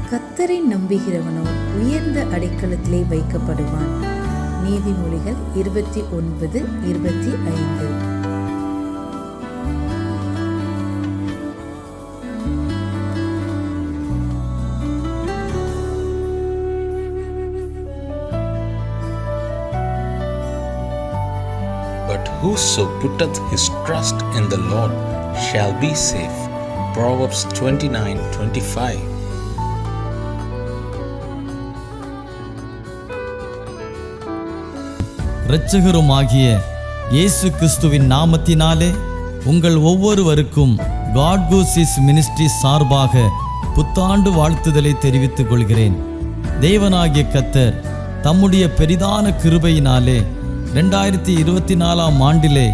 கர்த்தரை நம்புகிறவனோ உயர்ந்த அடைக்கலத்திலே வைக்கப்படுவான். நீதிமொழிகள் 29:25. But whoso putteth his trust in the Lord shall be safe. Proverbs 29:25. இரட்சகருமாகிய இயேசு கிறிஸ்துவின் நாமத்தினாலே உங்கள் ஒவ்வொருவருக்கும் காட் கூசிஸ் மினிஸ்ட்ரி சார்பாக புத்தாண்டு வாழ்த்துதலை தெரிவித்துக் கொள்கிறேன். தேவனாகிய கர்த்தர் தம்முடைய பெரிதான கிருபையினாலே 2024 ஆண்டிலே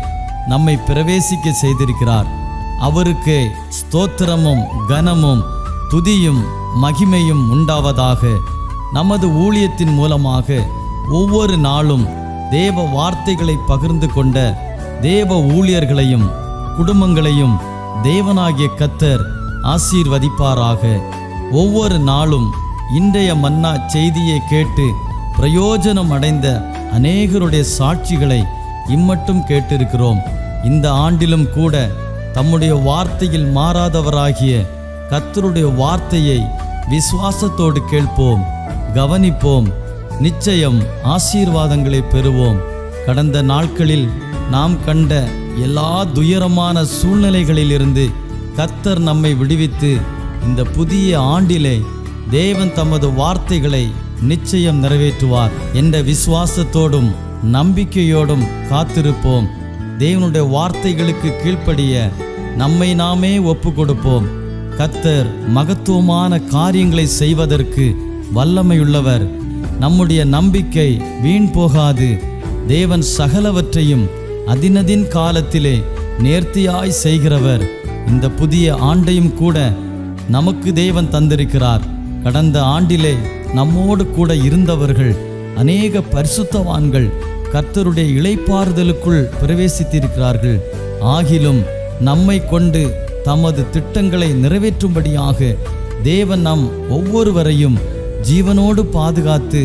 நம்மை பிரவேசிக்க செய்திருக்கிறார். அவருக்கு ஸ்தோத்திரமும் கனமும் துதியும் மகிமையும் உண்டாவதாக. நமது ஊழியத்தின் மூலமாக ஒவ்வொரு நாளும் தேவ வார்த்தைகளை பகிர்ந்து கொண்ட தேவ ஊழியர்களையும் குடும்பங்களையும் தேவனாகிய கர்த்தர் ஆசீர்வதிப்பாராக. ஒவ்வொரு நாளும் இன்றைய மன்னா செய்தியை கேட்டு பிரயோஜனம் அடைந்த அநேகருடைய சாட்சிகளை இம்மட்டும் கேட்டிருக்கிறோம். இந்த ஆண்டிலும் கூட தம்முடைய வார்த்தையில் மாறாதவராகிய கர்த்தருடைய வார்த்தையை விசுவாசத்தோடு கேட்போம், கவனிப்போம். நிச்சயம் ஆசீர்வாதங்களை பெறுவோம். கடந்த நாட்களில் நாம் கண்ட எல்லா துயரமான சூழ்நிலைகளிலிருந்து கர்த்தர் நம்மை விடுவித்து இந்த புதிய ஆண்டிலே தேவன் தமது வார்த்தைகளை நிச்சயம் நிறைவேற்றுவார் என்ற விசுவாசத்தோடும் நம்பிக்கையோடும் காத்திருப்போம். தேவனுடைய வார்த்தைகளுக்கு கீழ்ப்படிய நம்மை நாமே ஒப்பு கொடுப்போம். கர்த்தர் மகத்துவமான காரியங்களை செய்வதற்கு வல்லமையுள்ளவர். நம்முடைய நம்பிக்கை வீண் போகாது. தேவன் சகலவற்றையும் அதினதின் காலத்திலே நேர்த்தியாய் செய்கிறவர். இந்த புதிய ஆண்டையும் கூட நமக்கு தேவன் தந்திருக்கிறார். கடந்த ஆண்டிலே நம்மோடு கூட இருந்தவர்கள் அநேக பரிசுத்தவான்கள் கர்த்தருடைய இளைப்பாறுதலுக்குள் பிரவேசித்திருக்கிறார்கள். ஆகிலும் நம்மை கொண்டு தமது திட்டங்களை நிறைவேற்றும்படியாக தேவன் நம் ஒவ்வொருவரையும் ஜீவனோடு பாதுகாத்து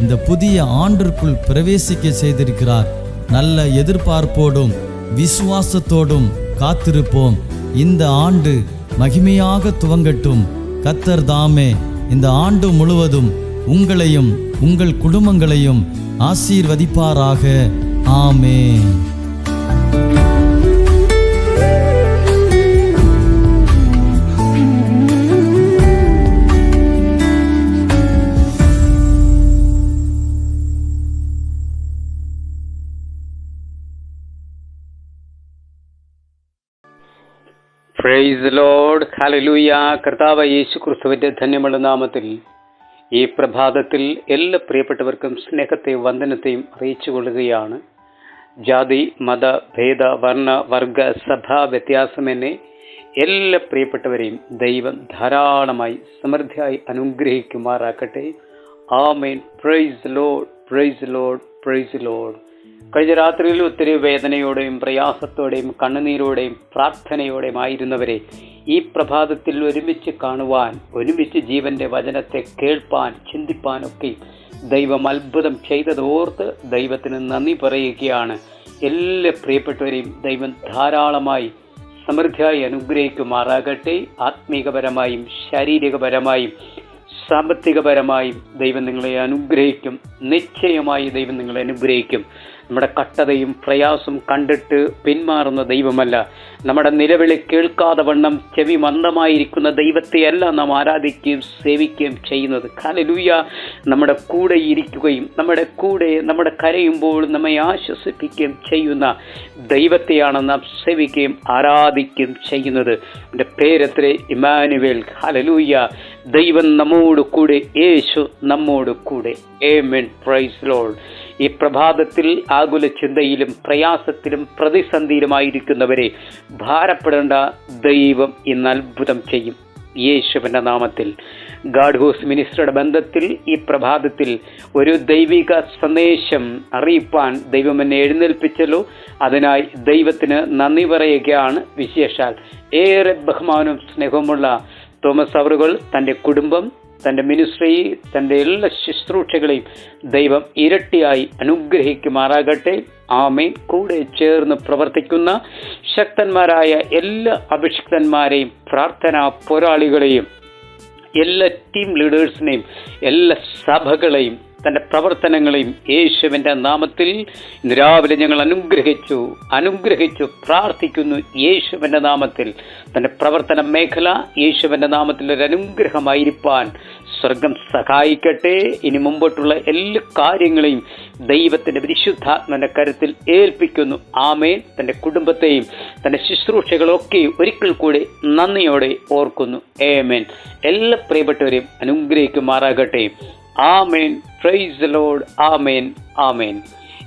இந்த புதிய ஆண்டிற்குள் பிரவேசிக்க செய்திருக்கிறார். நல்ல எதிர்பார்ப்போடும் விசுவாசத்தோடும் காத்திருப்போம். இந்த ஆண்டு மகிமையாக துவங்கட்டும். கர்த்தர் தாமே இந்த ஆண்டு முழுவதும் உங்களையும் உங்கள் குடும்பங்களையும் ஆசீர்வதிப்பாராக. ஆமென். പ്രൈസ് ലോർഡ്, ഹല്ലേലൂയ. കർത്താവ് യേശു ക്രിസ്തുവിന്റെ ധന്യമുള്ള നാമത്തിൽ ഈ പ്രഭാതത്തിൽ എല്ലാ പ്രിയപ്പെട്ടവർക്കും സ്നേഹത്തെയും വന്ദനത്തെയും അറിയിച്ചു കൊള്ളുകയാണ്. ജാതി മത ഭേദ വർണ്ണ വർഗ സഭാ വ്യത്യാസമെന്നെ എല്ലാ പ്രിയപ്പെട്ടവരെയും ദൈവം ധാരാളമായി സമൃദ്ധിയായി അനുഗ്രഹിക്കുമാറാക്കട്ടെ. ആമേൻ. Praise lord, praise lord, praise lord. കഴിഞ്ഞ രാത്രിയിൽ ഒത്തിരി വേദനയോടെയും പ്രയാസത്തോടെയും കണ്ണുനീരോടെയും പ്രാർത്ഥനയോടെയും ആയിരുന്നവരെ ഈ പ്രഭാതത്തിൽ ഒരുമിച്ച് കാണുവാൻ, ഒരുമിച്ച് ജീവന്റെ വചനത്തെ കേൾപ്പാൻ, ചിന്തിപ്പാനൊക്കെ ദൈവം അത്ഭുതം ചെയ്തതോർത്ത് ദൈവത്തിന് നന്ദി പറയുകയാണ്. എല്ലാ പ്രിയപ്പെട്ടവരെയും ദൈവം ധാരാളമായി സമൃദ്ധിയായി അനുഗ്രഹിക്കുമാറാകട്ടെ. ആത്മീകപരമായും ശാരീരികപരമായും സാമ്പത്തികപരമായും ദൈവം നിങ്ങളെ അനുഗ്രഹിക്കും. നിശ്ചയമായി ദൈവം നിങ്ങളെ അനുഗ്രഹിക്കും. നമ്മുടെ കഷ്ടതയും പ്രയാസം കണ്ടിട്ട് പിന്മാറുന്ന ദൈവമല്ല. നമ്മുടെ നിലവിളി കേൾക്കാതെ വണ്ണം ചെവി മന്ദമായിരിക്കുന്ന ദൈവത്തെയല്ല നാം ആരാധിക്കുകയും സേവിക്കുകയും ചെയ്യുന്നത്. ഹല്ലേലൂയ. നമ്മുടെ കൂടെ ഇരിക്കുകയും നമ്മുടെ കരയുമ്പോൾ നമ്മെ ആശ്വസിപ്പിക്കുകയും ചെയ്യുന്ന ദൈവത്തെയാണ് നാം സേവിക്കുകയും ആരാധിക്കുകയും ചെയ്യുന്നത്. എൻ്റെ പേരത്രേ ഇമ്മാനുവേൽ. ഹല്ലേലൂയ. ദൈവം നമ്മോട് കൂടെ, യേശു നമ്മോട് കൂടെ. ആമേൻ. Praise lord. ഈ പ്രഭാതത്തിൽ ആകുല ചിന്തയിലും പ്രയാസത്തിലും പ്രതിസന്ധിയിലുമായിരിക്കുന്നവരെ ഭാരപ്പെടേണ്ട. ദൈവം ഇന്ന് അത്ഭുതം ചെയ്യും യേശുവിൻ്റെ നാമത്തിൽ. ഗാഡ് ഹൂസ് മിനിസ്ട്രിയുടെ ബന്ധത്തിൽ ഈ പ്രഭാതത്തിൽ ഒരു ദൈവിക സന്ദേശം അറിയിപ്പാൻ ദൈവം എന്നെ എഴുന്നേൽപ്പിച്ചല്ലോ. അതിനായി ദൈവത്തിന് നന്ദി പറയുകയാണ്. വിശേഷാൽ ഏറെ ബഹുമാനവും സ്നേഹവുമുള്ള തോമസ് അവറുകൾ തൻ്റെ കുടുംബം, തൻ്റെ മിനിസ്ട്രി, തൻ്റെ എല്ലാ ശുശ്രൂഷകളെയും ദൈവം ഇരട്ടിയായി അനുഗ്രഹിക്കുമാറാകട്ടെ. ആമേൻ. കൂടെ ചേർന്ന് പ്രവർത്തിക്കുന്ന ശക്തന്മാരായ എല്ലാ അഭിഷിക്തന്മാരെയും, പ്രാർത്ഥനാ പോരാളികളെയും, എല്ലാ ടീം ലീഡേഴ്സിനെയും, എല്ലാ സഭകളെയും, തൻ്റെ പ്രവർത്തനങ്ങളെയും യേശുവിൻ്റെ നാമത്തിൽ ഇന്ന് രാവിലെ ഞങ്ങൾ അനുഗ്രഹിച്ചു പ്രാർത്ഥിക്കുന്നു. യേശുവിൻ്റെ നാമത്തിൽ തൻ്റെ പ്രവർത്തന മേഖല യേശുവിൻ്റെ നാമത്തിൽ ഒരു അനുഗ്രഹമായിരിക്കാൻ സ്വർഗം സഹായിക്കട്ടെ. ഇനി മുമ്പോട്ടുള്ള എല്ലാ കാര്യങ്ങളെയും ദൈവത്തിൻ്റെ പരിശുദ്ധാത്മന്റെ കരുത്തിൽ ഏൽപ്പിക്കുന്നു. ആമേൻ. തൻ്റെ കുടുംബത്തെയും തൻ്റെ ശുശ്രൂഷകളൊക്കെ ഒരിക്കൽ കൂടി നന്ദിയോടെ ഓർക്കുന്നു. ആമേൻ. എല്ലാ പ്രിയപ്പെട്ടവരെയും അനുഗ്രഹിക്കുമാറാകട്ടെ. ആമേൻ. Praise the lord. ആമേൻ. ആമേൻ.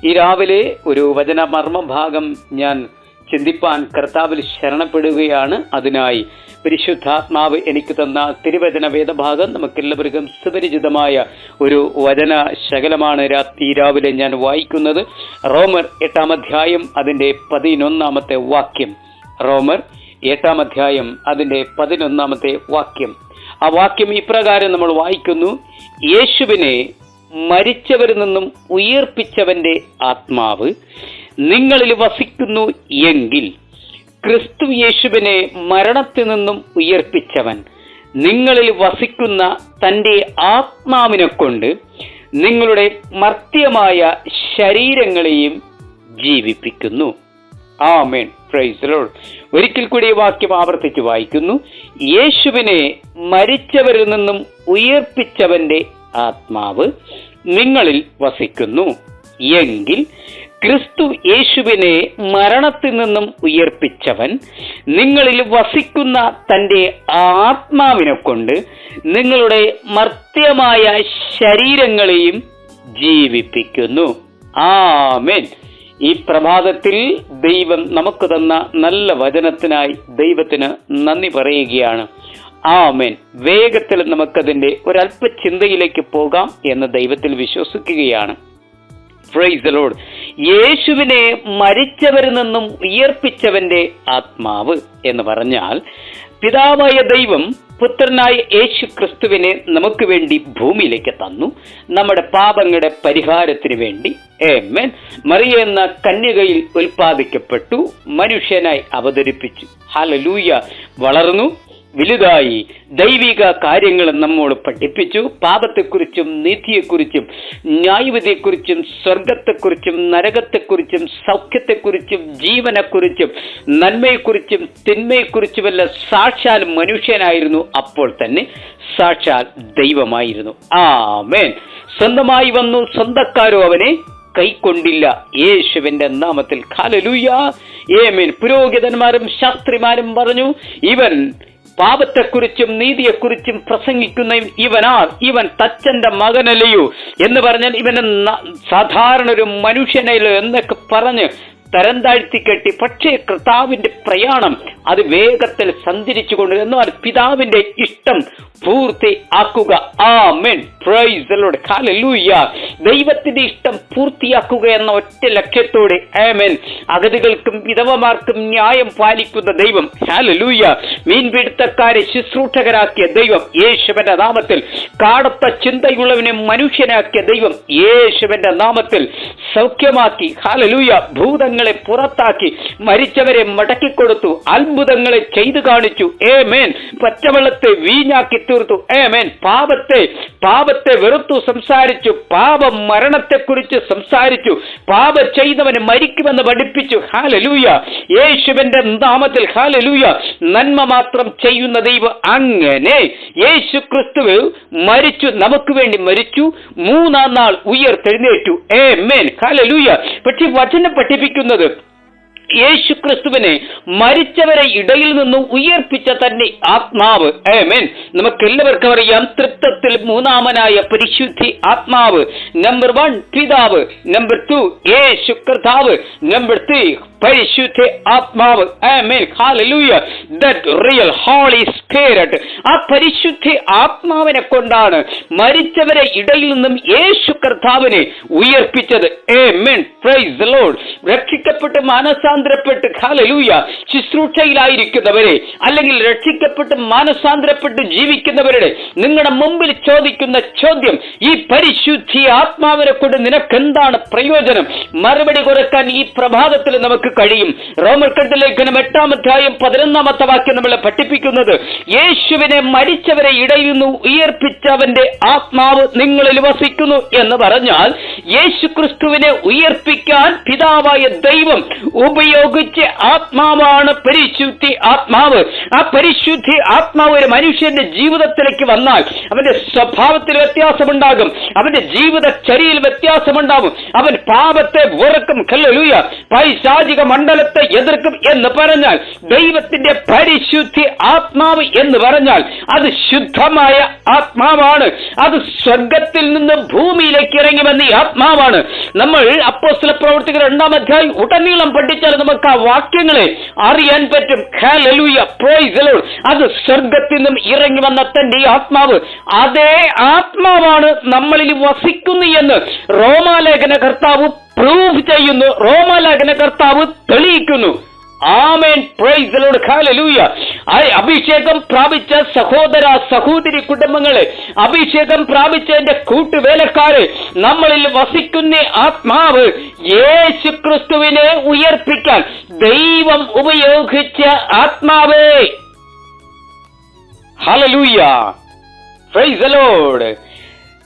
ഈ രാവിലെ ഒരു വചന മർമ്മഭാഗം ഞാൻ ചിന്തിപ്പാൻ കർത്താവിൽ ശരണപ്പെടുകയാണ്. അതിനായി പരിശുദ്ധാത്മാവ് എനിക്ക് തന്ന തിരുവചന വേദഭാഗം നമുക്കെല്ലാവർക്കും സുപരിചിതമായ ഒരു വചന ശകലമാണ് ഈ രാവിലെ ഞാൻ വായിക്കുന്നത്. റോമർ 8-ാം അധ്യായം അതിൻ്റെ 11-ാമത്തെ വാക്യം. റോമർ 8-ാം അധ്യായം അതിൻ്റെ 11-ാമത്തെ വാക്യം. ആ വാക്യം ഇപ്രകാരം നമ്മൾ വായിക്കുന്നു: യേശുവിനെ മരിച്ചവരിൽ നിന്നും ഉയർപ്പിച്ചവന്റെ ആത്മാവ് നിങ്ങളിൽ വസിക്കുന്നു എങ്കിൽ ക്രിസ്തു യേശുവിനെ മരണത്തിൽ നിന്നും ഉയർപ്പിച്ചവൻ നിങ്ങളിൽ വസിക്കുന്ന തൻ്റെ ആത്മാവിനെ കൊണ്ട് നിങ്ങളുടെ മർത്യമായ ശരീരങ്ങളെയും ജീവിപ്പിക്കുന്നു. ആമേൻ. Praise the lord. ഒരിക്കൽ കൂടി ഈ വാക്യം ആവർത്തിച്ച് വായിക്കുന്നു: യേശുവിനെ മരിച്ചവരിൽ നിന്നും ഉയർപ്പിച്ചവന്റെ ആത്മാവ് നിങ്ങളിൽ വസിക്കുന്നു എങ്കിൽ ക്രിസ്തു യേശുവിനെ മരണത്തിൽ നിന്നും ഉയർപ്പിച്ചവൻ നിങ്ങളിൽ വസിക്കുന്ന തൻ്റെ ആത്മാവിനെ കൊണ്ട് നിങ്ങളുടെ മർത്യമായ ശരീരങ്ങളെയും ജീവിപ്പിക്കുന്നു. ആമേൻ. ഈ പ്രഭാതത്തിൽ ദൈവം നമുക്ക് തന്ന നല്ല വചനത്തിനായി ദൈവത്തിന് നന്ദി പറയുകയാണ്. ആമേൻ. വേഗത്തിൽ നമുക്കതിൻ്റെ ഒരല്പ ചിന്തയിലേക്ക് പോകാം എന്ന് ദൈവത്തിൽ വിശ്വസിക്കുകയാണ്. Price the Lord. യേശുവിനെ മരിച്ചവരിൽ നിന്നും ഉയർപ്പിച്ചവന്റെ ആത്മാവ് എന്ന് പറഞ്ഞാൽ പിതാവായ ദൈവം പുത്രനായ യേശു ക്രിസ്തുവിനെ നമുക്ക് വേണ്ടി ഭൂമിയിലേക്ക് തന്നു, നമ്മുടെ പാപങ്ങളുടെ പരിഹാരത്തിന് വേണ്ടി. ആമേൻ. മറിയ എന്ന കന്യകയിൽ ഉൽപ്പാദിക്കപ്പെട്ടു, മനുഷ്യനായി അവതരിപ്പിച്ചു. ഹല്ലേലൂയ. വളർന്നു, വലുതായി, ദൈവിക കാര്യങ്ങൾ നമ്മോട് പഠിപ്പിച്ചു. പാപത്തെക്കുറിച്ചും നീതിയെക്കുറിച്ചും ന്യായവിധിയെക്കുറിച്ചും സ്വർഗത്തെക്കുറിച്ചും നരകത്തെക്കുറിച്ചും സൗഖ്യത്തെക്കുറിച്ചും ജീവനെക്കുറിച്ചും നന്മയെക്കുറിച്ചും തിന്മയെക്കുറിച്ചുമല്ല സാക്ഷാൽ മനുഷ്യനായിരുന്നു. അപ്പോൾ തന്നെ സാക്ഷാൽ ദൈവമായിരുന്നു. ആമേൻ. സ്വന്തമായി വന്നു, സ്വന്തക്കാരോ അവനെ കൈക്കൊണ്ടില്ല. യേശുവിന്റെ നാമത്തിൽ ഹല്ലേലൂയ. ആമേൻ. പുരോഹിതന്മാരും ശാസ്ത്രിമാരും പറഞ്ഞു, ഇവൻ പാപത്തെക്കുറിച്ചും നീതിയെക്കുറിച്ചും പ്രസംഗിക്കുന്ന ഇവൻ തച്ചന്റെ മകനല്ലയോ എന്ന് പറഞ്ഞാൽ ഇവന് സാധാരണ ഒരു മനുഷ്യനല്ലോ എന്നൊക്കെ പറഞ്ഞ് തരം താഴ്ത്തി കെട്ടി. പക്ഷേ കർത്താവിന്റെ പ്രയാണം അത് വേഗത്തിൽ സഞ്ചരിച്ചുകൊണ്ട് എന്നാൽ പിതാവിന്റെ ഇഷ്ടം പൂർത്തിയാക്കുക. ആമേൻ. Praise the lord. ഹല്ലേലൂയ. ദൈവത്തിന്റെ ഇഷ്ടം പൂർത്തിയാക്കുക എന്ന ഒറ്റ ലക്ഷ്യത്തോടെ ആമേൻ അഗതികൾക്കും വിധവമാർക്കും ന്യായം പാലിക്കുന്ന ദൈവം. ഹല്ലേലൂയ. മീൻപിടുത്തക്കാരെ ശുശ്രൂഷകരാക്കിയ ദൈവം യേശുവിന്റെ നാമത്തിൽ. കാടത്ത ചിന്തയുള്ളവനെ മനുഷ്യനാക്കിയ ദൈവം യേശുവിന്റെ നാമത്തിൽ സൗഖ്യമാക്കി. ഹല്ലേലൂയ. ഭൂതങ്ങളെ പുറത്താക്കി, മരിച്ചവരെ മടക്കിക്കൊടുത്തു, അത്ഭുതങ്ങളെ ചെയ്തു കാണിച്ചു. ആമേൻ. പച്ചവെള്ളത്തെ വീഞ്ഞാക്കി തീർത്തു. ആമേൻ. പാപത്തെ വെറുത്തു സംസാരിച്ചു, പാപം മരണത്തെക്കുറിച്ച് സംസാരിച്ചു, പാപം ചെയ്തവന് മരിക്കുമെന്ന് പഠിപ്പിച്ചു. ഹല്ലേലൂയ. യേശുവിന്റെ നാമത്തിൽ. ഹല്ലേലൂയ. നന്മ മാത്രം ചെയ്യുന്ന ദൈവം. അങ്ങനെ യേശു ക്രിസ്തു മരിച്ചു, നമുക്ക് വേണ്ടി മരിച്ചു, 3-ാം നാൾ ഉയർത്തെഴുന്നേറ്റു. ആമേൻ. ഹല്ലേലൂയ. പക്ഷേ വചനം പഠിപ്പിക്കുന്നത് യേശു ക്രിസ്തുവിനെ മരിച്ചവരെ ഇടയിൽ നിന്നും ഉയർപ്പിച്ച തന്നെ ആത്മാവ്. ആമേൻ. നമുക്കെല്ലാവർക്കും അറിയാം, തൃത്വത്തിൽ 3-ാമനായ പരിശുദ്ധി ആത്മാവ്. നമ്പർ 1 പിതാവ്, നമ്പർ 2 യേശു കർത്താവ്, നമ്പർ 3 പരിശുദ്ധ ആത്മാവ്, ആമേൻ, ഹല്ലേലൂയ, ദാറ്റ് റിയൽ ഹോളി സ്പിരിറ്റ്, ആ പരിശുദ്ധ ആത്മാവിനെ കൊണ്ടാണ് മരിച്ചവരെ ഇടയിൽ നിന്നും യേശു കർത്താവിനെ ഉയർപ്പിച്ചത്. ആമേൻ, പ്രൈസ് ദി ലോർഡ്. രക്ഷിക്കപ്പെട്ട് മാനസാന്തരപ്പെട്ട്, ഹല്ലേലൂയ, ശുശ്രൂഷയിലായിരിക്കുന്നവരെ അല്ലെങ്കിൽ രക്ഷിക്കപ്പെട്ട് മാനസാന്തരപ്പെട്ട് ജീവിക്കുന്നവരുടെ നിങ്ങളുടെ മുമ്പിൽ ചോദിക്കുന്ന ചോദ്യം, ഈ പരിശുദ്ധി ആത്മാവിനെ കൊണ്ട് നിനക്കെന്താണ് പ്രയോജനം? മറുപടി കൊടുക്കാൻ ഈ പ്രഭാതത്തിൽ നമുക്ക് കഴിയും. റോമർക്കെഴുതിയ ലേഖനം 8-ാം അധ്യായം 11-ാമത്തെ വാക്യം നമ്മളെ പഠിപ്പിക്കുന്നത്, യേശുവിനെ മരിച്ചവരെ ഇടയിൽ നിന്ന് ഉയർപ്പിച്ചവന്റെ ആത്മാവ് നിങ്ങളിൽ വസിക്കുന്നു എന്ന് പറഞ്ഞാൽ, യേശു ക്രിസ്തുവിനെ ഉയർപ്പിക്കാൻ പിതാവായ ദൈവം ഉപയോഗിച്ച ആത്മാവാണ് പരിശുദ്ധി ആത്മാവ്. ആ പരിശുദ്ധി ആത്മാവ് ഒരു മനുഷ്യന്റെ ജീവിതത്തിലേക്ക് വന്നാൽ അവന്റെ സ്വഭാവത്തിൽ വ്യത്യാസമുണ്ടാകും, അവന്റെ ജീവിതചര്യയിൽ വ്യത്യാസമുണ്ടാകും, അവൻ പാപത്തെ വെറുക്കും, ഹല്ലേലൂയ, പൈശാചിക മണ്ഡലത്തെ എതിർക്കും എന്ന് പറഞ്ഞാൽ, ദൈവത്തിന്റെ പരിശുദ്ധി ആത്മാവ് എന്ന് പറഞ്ഞാൽ അത് ശുദ്ധമായ ആത്മാവാണ്. അത് സ്വർഗത്തിൽ നിന്ന് ഭൂമിയിലേക്ക് ഇറങ്ങി വന്ന ഈ ആത്മാവാണ്. നമ്മൾ അപ്പോസ്തല പ്രവൃത്തികൾ 2-ാം അധ്യായം ഉടനീളം പഠിച്ചാൽ നമുക്ക് ആ വാക്യങ്ങളെ അറിയാൻ പറ്റും. Hallelujah, price the Lord. അത് സ്വർഗത്തിൽ നിന്നും ഇറങ്ങി വന്ന തന്റെ ആത്മാവ്, അതേ ആത്മാവാണ് നമ്മളിൽ വസിക്കുന്നു എന്ന് റോമാലേഖന കർത്താവ് പ്രൂവ് ചെയ്യുന്നു, റോമാലേഖന കർത്താവ് തെളിയിക്കുന്നു. ആമേൻ, പ്രൈസ് ദി ലോർഡ്, ഹല്ലേലൂയ. അഭിഷേകം പ്രാപിച്ച സഹോദര സഹോദരി കുടുംബങ്ങളെ, അഭിഷേകം പ്രാപിച്ചതിന്റെ കൂട്ടുവേലക്കാരെ, നമ്മളിൽ വസിക്കുന്ന ആത്മാവ് യേശു ക്രിസ്തുവിനെ ഉയർപ്പിക്കാൻ ദൈവം ഉപയോഗിച്ച ആത്മാവേ. Hallelujah, price the Lord.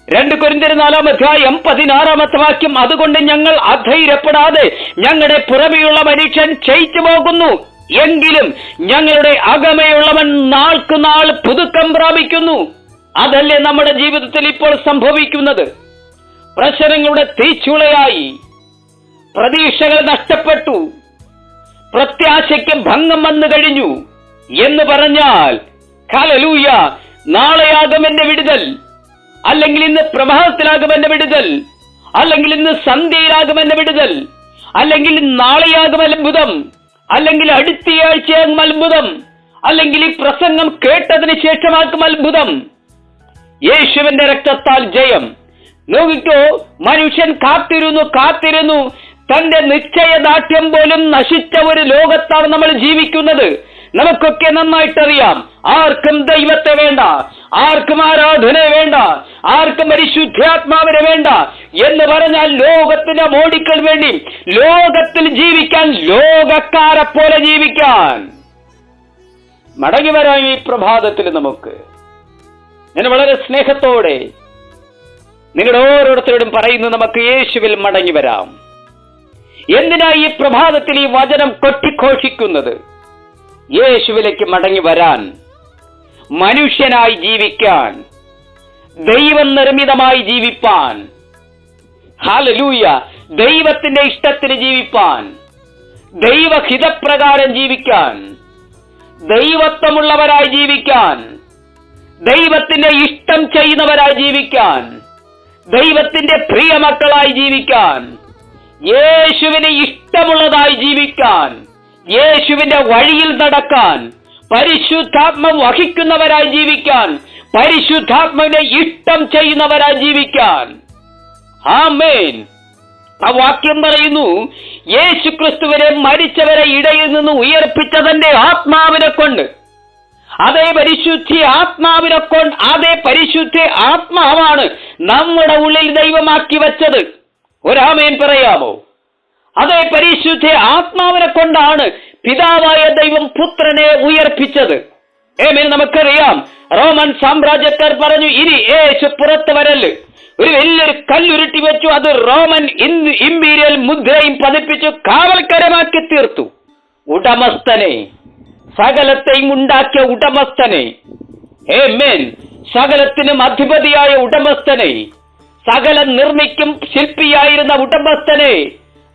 2 കൊരിന്ത്യർ 4-ാം അധ്യായം 16-ാമത്തെ വാക്യം, അതുകൊണ്ട് ഞങ്ങൾ അധൈര്യപ്പെടാതെ ഞങ്ങളുടെ പുറമെയുള്ള മനുഷ്യൻ ക്ഷയിച്ചു പോകുന്നു, എങ്കിലും ഞങ്ങളുടെ അകമയുള്ളവൻ നാൾക്കുനാൾ പുതുക്കം പ്രാപിക്കുന്നു. അതല്ലേ നമ്മുടെ ജീവിതത്തിൽ ഇപ്പോൾ സംഭവിക്കുന്നത്? പ്രശ്നങ്ങളുടെ തീച്ചുളയായി പ്രതീക്ഷകൾ നഷ്ടപ്പെട്ടു, പ്രത്യാശയ്ക്ക് ഭംഗം വന്നു കഴിഞ്ഞു എന്ന് പറഞ്ഞാൽ, ഹല്ലേലൂയ, നാളെയാകും എന്റെ വിടുതൽ, അല്ലെങ്കിൽ ഇന്ന് പ്രഭാതത്തിലാകും എന്റെ വിടുതൽ, അല്ലെങ്കിൽ ഇന്ന് സന്ധ്യയിലാകും എന്റെ വിടുതൽ, അല്ലെങ്കിൽ നാളെയാകും അത്ഭുതം, അല്ലെങ്കിൽ അടുത്തയാഴ്ചയാകും അത്ഭുതം, അല്ലെങ്കിൽ ഈ പ്രസംഗം കേട്ടതിന് ശേഷമാക്കും അത്ഭുതം. യേശുവിന്റെ രക്തത്താൽ ജയം. നോക്കിക്കോ, മനുഷ്യൻ കാത്തിരുന്നു തന്റെ നിശ്ചയദാർഢ്യം പോലും നശിച്ച ഒരു ലോകത്താണ് നമ്മൾ ജീവിക്കുന്നത്. നമുക്കൊക്കെ നന്നായിട്ടറിയാം, ആർക്കും ദൈവത്തെ വേണ്ട, ആർക്കും ആരാധനയെ വേണ്ട, ആർക്കും പരിശുദ്ധാത്മാവിനെ വേണ്ട എന്ന് പറഞ്ഞാൽ ലോകത്തിന്റെ മോടിക്കൾ വേണ്ടി ലോകത്തിൽ ജീവിക്കാൻ, ലോകക്കാരെ പോലെ ജീവിക്കാൻ മടങ്ങി വരാം. ഈ പ്രഭാതത്തിൽ നമുക്ക് ഞാൻ വളരെ സ്നേഹത്തോടെ നിങ്ങളുടെ ഓരോരുത്തരോടും പറയുന്നു, നമുക്ക് യേശുവിൽ മടങ്ങി വരാം. എന്തിനാ ഈ പ്രഭാതത്തിൽ ഈ വചനം കൊട്ടിഘോഷിക്കുന്നത്? യേശുവിലേക്ക് മടങ്ങി വരാൻ, മനുഷ്യനായി ജീവിക്കാൻ, ദൈവം നിർമ്മിതമായി ജീവിപ്പാൻ, ഹല്ലേലൂയ, ദൈവത്തിന്റെ ഇഷ്ടത്തിന് ജീവിപ്പാൻ, ദൈവഹിതപ്രകാരം ജീവിക്കാൻ, ദൈവത്വമുള്ളവരായി ജീവിക്കാൻ, ദൈവത്തിന്റെ ഇഷ്ടം ചെയ്യുന്നവരായി ജീവിക്കാൻ, ദൈവത്തിന്റെ പ്രിയമക്കളായി ജീവിക്കാൻ, യേശുവിന് ഇഷ്ടമുള്ളതായി ജീവിക്കാൻ, യേശുവിന്റെ വഴിയിൽ നടക്കാൻ, പരിശുദ്ധാത്മ വഹിക്കുന്നവരായി ജീവിക്കാൻ, പരിശുദ്ധാത്മാവിനെ ഇഷ്ടം ചെയ്യുന്നവരായി ജീവിക്കാൻ. ആമേൻ. ആ വാക്യം പറയുന്നു, യേശു ക്രിസ്തുവിനെ മരിച്ചവരെ ഇടയിൽ നിന്ന് ഉയർപ്പിച്ചതിന്റെ ആത്മാവിനെ കൊണ്ട്, അതേ പരിശുദ്ധി ആത്മാവിനെ കൊണ്ട്, അതേ പരിശുദ്ധി ആത്മാവാണ് നമ്മുടെ ഉള്ളിൽ ദൈവമാക്കി വെച്ചത്. ഒരാമേൻ പറയാമോ? അതേ പരിശുദ്ധ ആത്മാവിനെ കൊണ്ടാണ് പിതാവായ ദൈവം പുത്രനെ ഉയർപ്പിച്ചത്. ഏമേൻ. നമുക്കറിയാം, റോമൻ സാമ്രാജ്യക്കാർ പറഞ്ഞു, ഇനി യേശു പുറത്ത് വരല്. ഒരു വലിയൊരു കല്ലുരുട്ടി വെച്ചു, അത് റോമൻ ഇമ്പീരിയൽ മുദ്രയും പതിപ്പിച്ചു കാവൽക്കരമാക്കി തീർത്തു. ഉടമസ്ഥനെ, സകലത്തെയും ഉണ്ടാക്കിയ ഉടമസ്ഥനെ, ആമേൻ, സകലത്തിനും അധിപതിയായ ഉടമസ്ഥനെ, സകല നിർമ്മിക്കും ശില്പിയായിരുന്ന ഉടമസ്ഥനെ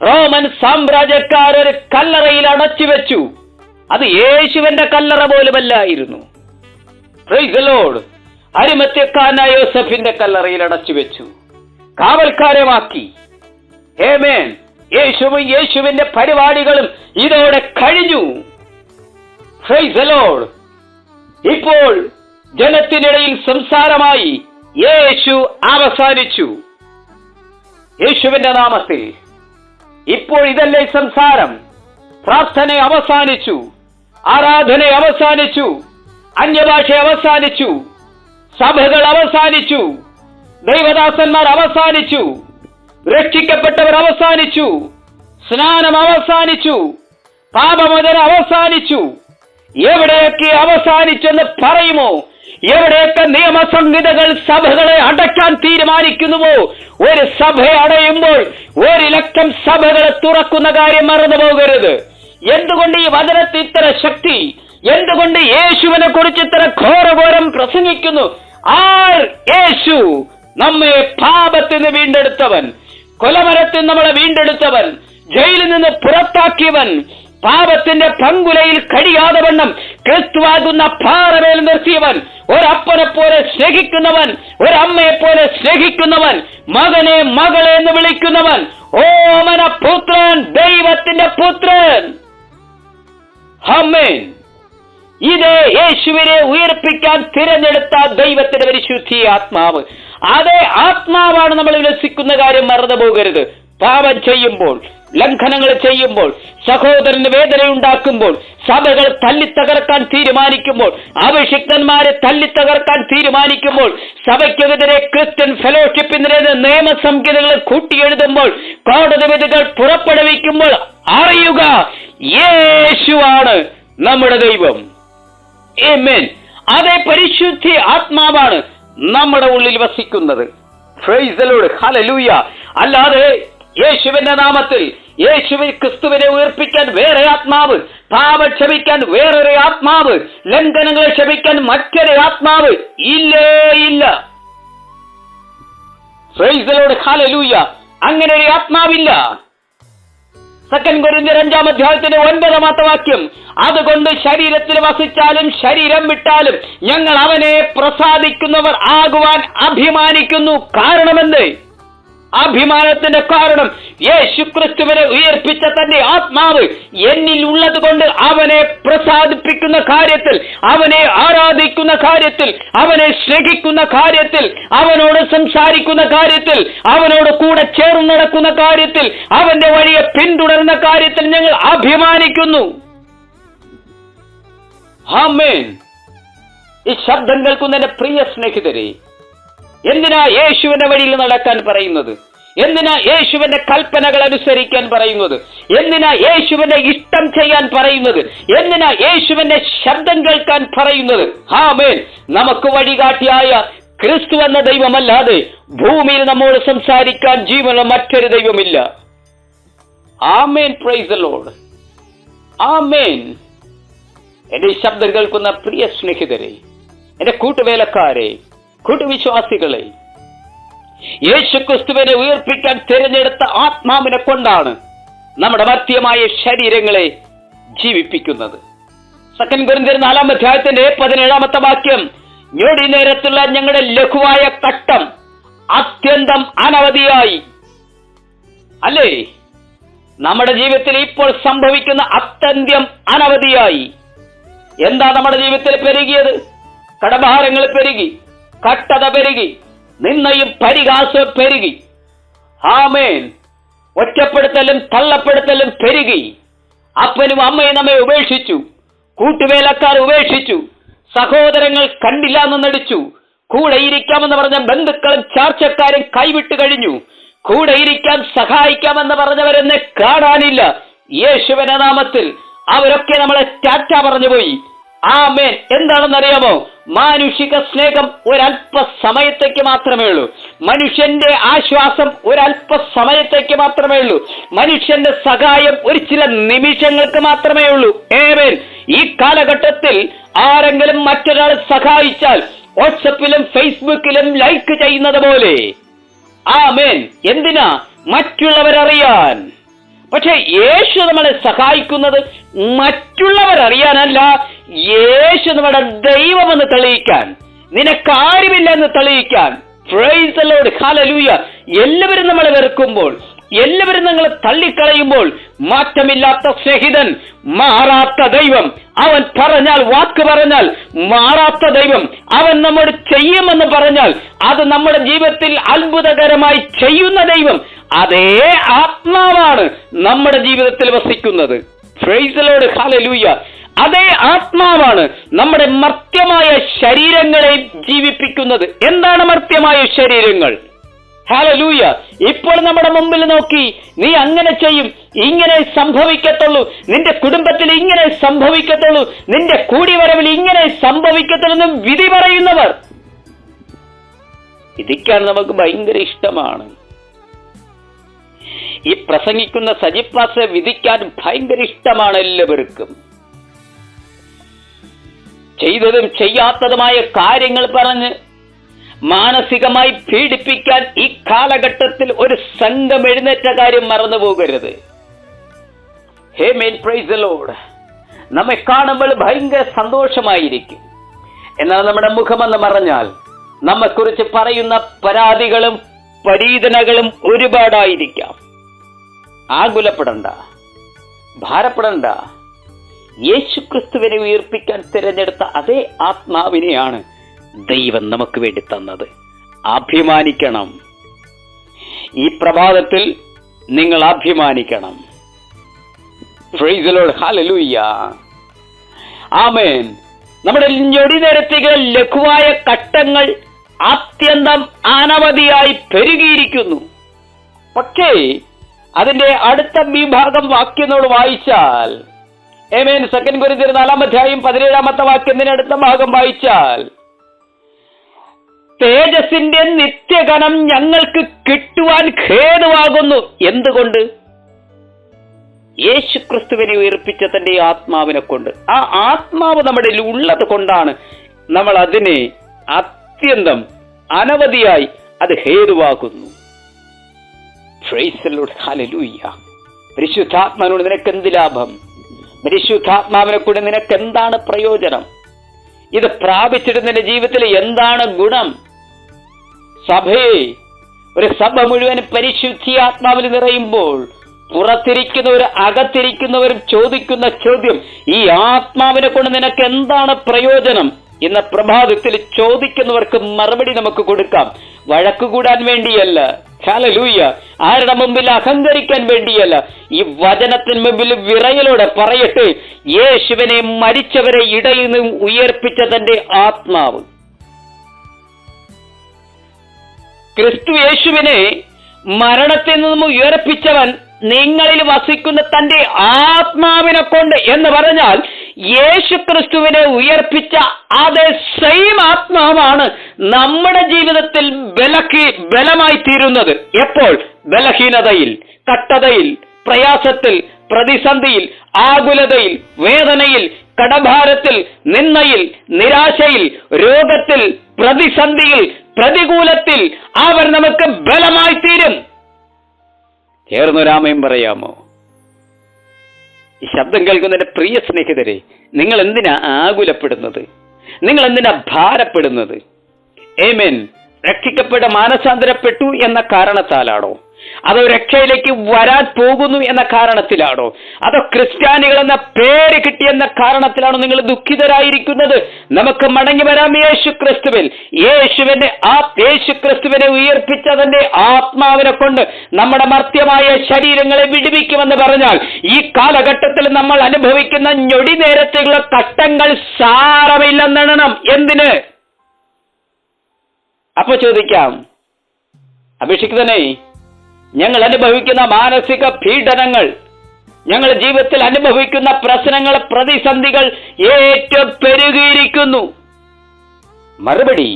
റോമൻ സാമ്രാജ്യക്കാർ ഒരു കല്ലറയിൽ അടച്ചു വെച്ചു. അത് യേശുവിന്റെ കല്ലറ പോലുമല്ലായിരുന്നു. Praise the lord. അരിമത്യക്കാരനായ യോസഫിന്റെ കല്ലറയിൽ അടച്ചു വെച്ചു, കാവൽക്കാരമാക്കി. ആമേൻ. യേശുവും യേശുവിന്റെ പരിപാടികളും ഇതോടെ കഴിഞ്ഞു. Price the Lord. ഇപ്പോൾ ജനത്തിനിടയിൽ സംസാരമായി യേശു അവസാനിച്ചു. യേശുവിന്റെ നാമത്തിൽ ഇപ്പോൾ ഇതല്ലേ സംസാരം? പ്രാർത്ഥന അവസാനിച്ചു, ആരാധന അവസാനിച്ചു, അന്യഭാഷ അവസാനിച്ചു, സഭകൾ അവസാനിച്ചു, ദൈവദാസന്മാർ അവസാനിച്ചു, രക്ഷിക്കപ്പെട്ടവർ അവസാനിച്ചു, സ്നാനം അവസാനിച്ചു, പാപമോചനം അവസാനിച്ചു. എവിടെയൊക്കെ അവസാനിച്ചെന്ന് പറയുമോ? എവിടെയൊക്കെ നിയമസംഹിതകൾ സഭകളെ അടയ്ക്കാൻ തീരുമാനിക്കുന്നുവോ, ഒരു സഭ അടയുമ്പോൾ 1,00,000 സഭകളെ തുറക്കുന്ന കാര്യം മറന്നു പോകരുത്. എന്തുകൊണ്ട് ഈ വചനത്തിൽ ഇത്ര ശക്തി? എന്തുകൊണ്ട് യേശുവിനെ കുറിച്ച് ഇത്ര ഘോരഘോരം പ്രസംഗിക്കുന്നു? ആർ യേശു? നമ്മെ പാപത്തിൽ നിന്ന് വീണ്ടെടുത്തവൻ, കൊലമരത്തിൽ നമ്മളെ വീണ്ടെടുത്തവൻ, ജയിലിൽ നിന്ന് പുറത്താക്കിയവൻ, പാപത്തിന്റെ പങ്കുലയിൽ കഴിയാതെ വണ്ണം ക്രിസ്തുവാകുന്ന പാറമേൽ നിർത്തിയവൻ, ഒരപ്പനെ പോലെ സ്നേഹിക്കുന്നവൻ, ഒരമ്മയെ പോലെ സ്നേഹിക്കുന്നവൻ, മകനെ മകളെ എന്ന് വിളിക്കുന്നവൻ, ഓമന പുത്രൻ, ദൈവത്തിന്റെ പുത്രൻ. ആമേൻ. ഇതേ യേശുവിനെ ഉയർപ്പിക്കാൻ തിരഞ്ഞെടുത്ത ദൈവത്തിന്റെ പരിശുദ്ധി ആത്മാവ്. അതേ ആത്മാവാണ് നമ്മൾ വിലസിക്കുന്ന കാര്യം മറന്നു പോകരുത്. പാപം ചെയ്യുമ്പോൾ, ലംഘനങ്ങൾ ചെയ്യുമ്പോൾ, സഹോദരന് വേദനയുണ്ടാക്കുമ്പോൾ, സഭകൾ തല്ലിത്തകർക്കാൻ തീരുമാനിക്കുമ്പോൾ, അഭിഷിക്തന്മാരെ തല്ലിത്തകർക്കാൻ തീരുമാനിക്കുമ്പോൾ, സഭയ്ക്കെതിരെ ക്രിസ്ത്യൻ ഫെലോഷിപ്പിനെതിരെ നിയമസംഹിതകൾ കൂട്ടിയെഴുതുമ്പോൾ, കോടതി വിധികൾ പുറപ്പെടുവിക്കുമ്പോൾ അറിയുക, യേശുവാണ് നമ്മുടെ ദൈവം. ആമേൻ. അതേ പരിശുദ്ധി ആത്മാവാണ് നമ്മുടെ ഉള്ളിൽ വസിക്കുന്നത്. Price the lord. ഹല്ലേലൂയ. അല്ലാതെ യേശുവിന്റെ നാമത്തിൽ യേശുവിൻ ക്രിസ്തുവിനെ ഉയർപ്പിക്കാൻ വേറെ ആത്മാവ്, പാപം ക്ഷമിക്കാൻ വേറൊരു ആത്മാവ്, ലംഘനങ്ങളെ ക്ഷമിക്കാൻ മറ്റൊരു ആത്മാവ് ഇല്ലേ ഇല്ല. Price the lord. ഹല്ലേലൂയ. അങ്ങനെ ഒരു ആത്മാവില്ല. 2 കൊരിന്ത്യർ 5-ാം അധ്യായത്തിന്റെ 9-ാമത്തെ വാക്യം, അതുകൊണ്ട് ശരീരത്തിൽ വസിച്ചാലും ശരീരം വിട്ടാലും ഞങ്ങൾ അവനെ പ്രസാദിക്കുന്നവർ ആകുവാൻ അഭിമാനിക്കുന്നു. കാരണമെന്ത്? അഭിമാനത്തിന്റെ കാരണം യേശുക്രിസ്തുവിനെ ഉയർപ്പിച്ച തന്റെ ആത്മാവ് എന്നിൽ ഉള്ളത് കൊണ്ട് അവനെ പ്രസാദിപ്പിക്കുന്ന കാര്യത്തിൽ, അവനെ ആരാധിക്കുന്ന കാര്യത്തിൽ, അവനെ സ്നേഹിക്കുന്ന കാര്യത്തിൽ, അവനോട് സംസാരിക്കുന്ന കാര്യത്തിൽ, അവനോട് കൂടെ ചേർന്ന് നടക്കുന്ന കാര്യത്തിൽ, അവന്റെ വഴിയെ പിന്തുടരുന്ന കാര്യത്തിൽ ഞങ്ങൾ അഭിമാനിക്കുന്നു. ആമേൻ. ഈ ശബ്ദം കേൾക്കുന്ന എന്റെ പ്രിയ സ്നേഹിതരെ, എന്തിനാ യേശുവിന്റെ വഴിയിൽ നടക്കാൻ പറയുന്നത്? എന്തിനാ യേശുവിന്റെ കൽപ്പനകൾ അനുസരിക്കാൻ പറയുന്നത്? എന്തിനാ യേശുവിന്റെ ഇഷ്ടം ചെയ്യാൻ പറയുന്നത്? എന്തിനാ യേശുവിന്റെ ശബ്ദം കേൾക്കാൻ പറയുന്നത്? ആമേൻ. നമുക്ക് വഴികാട്ടിയായ ക്രിസ്തു എന്ന ദൈവമല്ലാതെ ഭൂമിയിൽ നമ്മോട് സംസാരിക്കാൻ ജീവനുള്ള മറ്റൊരു ദൈവമില്ല. ആമേൻ. Praise the lord. ആമേൻ. എന്റെ ഈ ശബ്ദം കേൾക്കുന്ന പ്രിയ സ്നേഹിതരെ, എന്റെ കൂട്ടുവേലക്കാരെ, കൂട്ടുവിശ്വാസികളെ, യേശുക്രിസ്തുവിനെ ഉയർപ്പിക്കാൻ തിരഞ്ഞെടുത്ത ആത്മാവിനെ കൊണ്ടാണ് നമ്മുടെ മർത്യമായ ശരീരങ്ങളെ ജീവിപ്പിക്കുന്നത്. 2 കൊരിന്ത്യർ 4-ാം അധ്യായത്തിന്റെ 17-ാമത്തെ വാക്യം, ഞൊടി നേരത്തുള്ള ഞങ്ങളുടെ ലഘുവായ കട്ടം അത്യന്തം അനവധിയായി. അല്ലേ? നമ്മുടെ ജീവിതത്തിൽ ഇപ്പോൾ സംഭവിക്കുന്ന അത്യന്തം അനവധിയായി. എന്താ നമ്മുടെ ജീവിതത്തിൽ പെരുകിയത്? കടഭാരങ്ങൾ പെരുകി, കട്ടത പെരുകി, നിന്നയും പരിഹാസവും പെരുകി. ആമേൻ. ഒറ്റപ്പെടുത്തലും തള്ളപ്പെടുത്തലും പെരുകി. അപ്പനും അമ്മയും നമ്മെ ഉപേക്ഷിച്ചു, കൂട്ടുവേലക്കാർ ഉപേക്ഷിച്ചു, സഹോദരങ്ങൾ കണ്ടില്ല എന്ന് നടിച്ചു, കൂടെ ഇരിക്കാമെന്ന് പറഞ്ഞ ബന്ധുക്കളും ചാർച്ചക്കാരും കൈവിട്ട് കഴിഞ്ഞു, കൂടെ ഇരിക്കാൻ സഹായിക്കാമെന്ന് പറഞ്ഞവരെന്നെ കാണാനില്ല. യേശുവിന്റെ നാമത്തിൽ അവരൊക്കെ നമ്മളെ ടാറ്റ പറഞ്ഞുപോയി. ആമേൻ. എന്താണെന്നറിയാമോ? മാനുഷിക സ്നേഹം ഒരല്പ സമയത്തേക്ക് മാത്രമേ ഉള്ളൂ. മനുഷ്യന്റെ ആശ്വാസം ഒരല്പ സമയത്തേക്ക് മാത്രമേ ഉള്ളൂ. മനുഷ്യന്റെ സഹായം ഒരു ചില നിമിഷങ്ങൾക്ക് മാത്രമേ ഉള്ളൂ. ആമേൻ. ഈ കാലഘട്ടത്തിൽ ആരെങ്കിലും മറ്റൊരാൾ സഹായിച്ചാൽ വാട്സപ്പിലും ഫേസ്ബുക്കിലും ലൈക്ക് ചെയ്യുന്നത് പോലെ. ആമേൻ. എന്തിനാ? മറ്റുള്ളവരറിയാൻ. പക്ഷെ യേശു നമ്മളെ സഹായിക്കുന്നത് മറ്റുള്ളവരറിയാനല്ല, യേശു നമ്മുടെ ദൈവമെന്ന് തെളിയിക്കാൻ, നിനക്കാരുമില്ല എന്ന് തെളിയിക്കാൻ. Price the lord. ഹല്ലേലൂയ. എല്ലാവരും നമ്മളെ വെറുക്കുമ്പോൾ, എല്ലാവരും നിങ്ങളെ തള്ളിക്കളയുമ്പോൾ മാറ്റമില്ലാത്ത സ്നേഹിതൻ, മാറാത്ത ദൈവം, അവൻ പറഞ്ഞാൽ, വാക്ക് പറഞ്ഞാൽ മാറാത്ത ദൈവം, അവൻ നമ്മോട് ചെയ്യുമെന്ന് പറഞ്ഞാൽ അത് നമ്മുടെ ജീവിതത്തിൽ അത്ഭുതകരമായി ചെയ്യുന്ന ദൈവം, അതേ ആത്മാവാണ് നമ്മുടെ ജീവിതത്തിൽ വസിക്കുന്നത്. Price the lord, hallelujah. അതേ ആത്മാവാണ് നമ്മുടെ മർത്യമായ ശരീരങ്ങളെ ജീവിപ്പിക്കുന്നത്. എന്താണ് മർത്യമായ ശരീരങ്ങൾ? ഹല്ലേലൂയ. ഇപ്പോൾ നമ്മുടെ മുമ്പിൽ നോക്കി, നീ അങ്ങനെ ചെയ്യും, ഇങ്ങനെ സംഭവിക്കത്തുള്ളൂ, നിന്റെ കുടുംബത്തിൽ ഇങ്ങനെ സംഭവിക്കത്തുള്ളൂ, നിന്റെ കൂടിവരവിൽ ഇങ്ങനെ സംഭവിക്കത്തുള്ളൂ വിധി പറയുന്നവർ, വിധിക്കാൻ നമുക്ക് ഭയങ്കര ഇഷ്ടമാണ്. ഈ പ്രസംഗിക്കുന്ന സജിപ്രാസെ വിധിക്കാൻ ഭയങ്കര ഇഷ്ടമാണ് എല്ലാവർക്കും. ചെയ്തതും ചെയ്യാത്തതുമായ കാര്യങ്ങൾ പറഞ്ഞ് മാനസികമായി പീഡിപ്പിക്കാൻ ഈ കാലഘട്ടത്തിൽ ഒരു സംഘം എഴുന്നേറ്റ കാര്യം മറന്നു പോകരുത്. ആമേൻ, പ്രൈസ് ദി ലോർഡ്. നമ്മെ കാണുമ്പോൾ ഭയങ്കര സന്തോഷമായിരിക്കും. എന്നാൽ നമ്മുടെ മുഖമെന്ന് പറഞ്ഞാൽ നമ്മെക്കുറിച്ച് പറയുന്ന പരാതികളും പരീതനകളും ഒരുപാടായിരിക്കാം. ആകുലപ്പെടണ്ട, ഭാരപ്പെടണ്ട. യേശുക്രിസ്തുവിനെ ഉയർപ്പിക്കാൻ തിരഞ്ഞെടുത്ത അതേ ആത്മാവിനെയാണ് ദൈവം നമുക്ക് വേണ്ടി തന്നത്. അഭിമാനിക്കണം. ഈ പ്രഭാതത്തിൽ നിങ്ങൾ അഭിമാനിക്കണം. പ്രൈസ് ദി ലോർഡ്, ഹല്ലേലൂയ, ആമേൻ. നമ്മുടെ ഞൊടിനിരത്തികൾ ലഘുവായ കട്ടങ്ങൾ അത്യന്തം അനവധിയായി പെരുകിയിരിക്കുന്നു. പക്ഷേ അതിന്റെ അടുത്ത വിഭാഗം വാക്യങ്ങളോട് വായിച്ചാൽ, ആമേൻ, 2 കൊരിന്ത്യർ 4-17 വാക്യത്തിന്റെ അടുത്ത ഭാഗം വായിച്ചാൽ, തേജസ്സിന്റെ നിത്യഗണം ഞങ്ങൾക്ക് കിട്ടുവാൻ ഖേദമാകുന്നു. എന്തുകൊണ്ട്? യേശുക്രിസ്തുവിനെ ഉയർപ്പിച്ച തന്റെ ആത്മാവിനെ കൊണ്ട്. ആ ആത്മാവ് നമ്മുടെ ഉള്ളത് കൊണ്ടാണ് നമ്മൾ അതിനെ അത്യന്തം അനവധിയായി അത് ഹേതുവാകുന്നു. പ്രൈസ് ദി ലോർഡ്, ഹല്ലേലൂയ. പരിശുദ്ധാത്മാവിനോട് നിനക്ക് എന്ത് ലാഭം? പരിശുദ്ധാത്മാവിനെ കൊണ്ട് നിനക്ക് എന്താണ് പ്രയോജനം? ഇത് പ്രാപിച്ചിട്ട് നിന്റെ ജീവിതത്തിൽ എന്താണ് ഗുണം? സഭയെ, ഒരു സഭ മുഴുവൻ പരിശുദ്ധാത്മാവിൽ നിറയുമ്പോൾ പുറത്തിരിക്കുന്നവരും അകത്തിരിക്കുന്നവരും ചോദിക്കുന്ന ചോദ്യം, ഈ ആത്മാവിനെ കൊണ്ട് നിനക്ക് എന്താണ് പ്രയോജനം? ഇന്ന് പ്രഭാതത്തിൽ ചോദിക്കുന്നവർക്ക് മറുപടി നമുക്ക് കൊടുക്കാം. വഴക്ക് കൂടാൻ വേണ്ടിയല്ല, ഹല്ലേലൂയ, ആരുടെ മുമ്പിൽ അഹങ്കരിക്കാൻ വേണ്ടിയല്ല. ഈ വചനത്തിന് മുമ്പിൽ വിറയലോടെ പറയട്ടെ, യേശുവിനെ മരിച്ചവരെ ഇടയിൽ നിന്ന് ഉയർപ്പിച്ച തന്റെ ആത്മാവ്, ക്രിസ്തു യേശുവിനെ മരണത്തിൽ നിന്നും ഉയർപ്പിച്ചവൻ നിങ്ങളിൽ വസിക്കുന്ന തന്റെ ആത്മാവിനെ കൊണ്ട് എന്ന് പറഞ്ഞാൽ, യേശു ക്രിസ്തുവിനെ ഉയർപ്പിച്ച അതേ സെയിം ആത്മാവാണ് നമ്മുടെ ജീവിതത്തിൽ ബലമായി തീരുന്നത്. എപ്പോൾ? ബലഹീനതയിൽ, കട്ടതയിൽ, പ്രയാസത്തിൽ, പ്രതിസന്ധിയിൽ, ആകുലതയിൽ, വേദനയിൽ, കടഭാരത്തിൽ, നിന്ദയിൽ, നിരാശയിൽ, രോഗത്തിൽ, പ്രതിസന്ധിയിൽ, പ്രതികൂലത്തിൽ അവർ നമുക്ക് ബലമായി തീരും. ചേർന്നൊരാമയും പറയാമോ? ഈ ശബ്ദം കേൾക്കുന്നതിന്റെ പ്രിയ സ്നേഹിതരെ, നിങ്ങൾ എന്തിനാ ആകുലപ്പെടുന്നത്? നിങ്ങൾ എന്തിനാ ഭാരപ്പെടുന്നത്? ആമേൻ. രക്ഷിക്കപ്പെട്ട മാനസാന്തരപ്പെട്ടു എന്ന കാരണത്താലാണോ? അതോ രക്ഷയിലേക്ക് വരാൻ പോകുന്നു എന്ന കാരണത്തിലാണോ? അതോ ക്രിസ്ത്യാനികൾ എന്ന പേര് കിട്ടിയെന്ന കാരണത്തിലാണോ നിങ്ങൾ ദുഃഖിതരായിരിക്കുന്നത്? നമുക്ക് മടങ്ങി വരാം യേശു ക്രിസ്തുവിൽ. യേശു ക്രിസ്തുവിനെ ഉയർപ്പിച്ചതിന്റെ ആത്മാവിനെ കൊണ്ട് നമ്മുടെ മർത്യമായ ശരീരങ്ങളെ വിടുവിക്കുമെന്ന് പറഞ്ഞാൽ, ഈ കാലഘട്ടത്തിൽ നമ്മൾ അനുഭവിക്കുന്ന ഞൊടി നേരത്തെയുള്ള കഷ്ടങ്ങൾ സാരമില്ലെന്നെണ്ണണം. എന്തിന്? അപ്പൊ ചോദിക്കാം, അഭിഷിക്തനെ, ഞങ്ങൾ അനുഭവിക്കുന്ന മാനസിക പീഡനങ്ങൾ, ഞങ്ങൾ ജീവിതത്തിൽ അനുഭവിക്കുന്ന പ്രശ്നങ്ങൾ, പ്രതിസന്ധികൾ ഏറ്റവും പെരുകിയിരിക്കുന്നു. മറുപടി,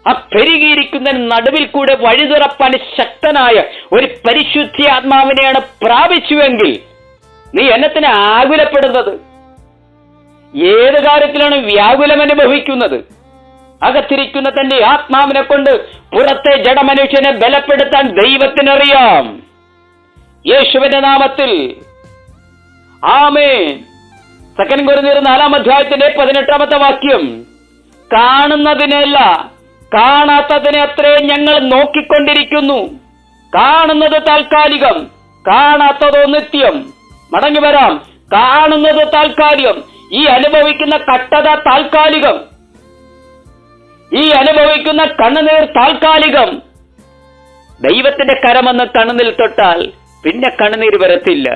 ആ പെരുകിയിരിക്കുന്ന നടുവിൽ കൂടെ വഴിതുറപ്പാൻ ശക്തനായ ഒരു പരിശുദ്ധാത്മാവിനെയാണ് പ്രാപിച്ചുവെങ്കിൽ നീ എന്നത്തിന് ആകുലപ്പെടുന്നത്? ഏത് കാര്യത്തിലാണ് വ്യാകുലം അനുഭവിക്കുന്നത്? അകത്തിരിക്കുന്ന തന്റെ ആത്മാവിനെ കൊണ്ട് പുറത്തെ ജഡമനുഷ്യനെ ബലപ്പെടുത്താൻ ദൈവത്തിനറിയാം. യേശുവിന്റെ നാമത്തിൽ ആമേൻ. 2 കൊരിന്ത്യർ 4-18 വാക്യം, കാണുന്നതിനല്ല കാണാത്തതിനെ അത്രേ ഞങ്ങൾ നോക്കിക്കൊണ്ടിരിക്കുന്നു. കാണുന്നത് താൽക്കാലികം, കാണാത്തതോ നിത്യം. മടങ്ങി വരാം. കാണുന്നത് താൽക്കാലികം. ഈ അനുഭവിക്കുന്ന കഷ്ടത താൽക്കാലികം, ഈ അനുഭവിക്കുന്ന കണ്ണുനീർ താൽക്കാലികം. ദൈവത്തിന്റെ കരമെന്ന് കണ്ണുനീർ തൊട്ടാൽ പിന്നെ കണ്ണുനീർ വരത്തില്ല.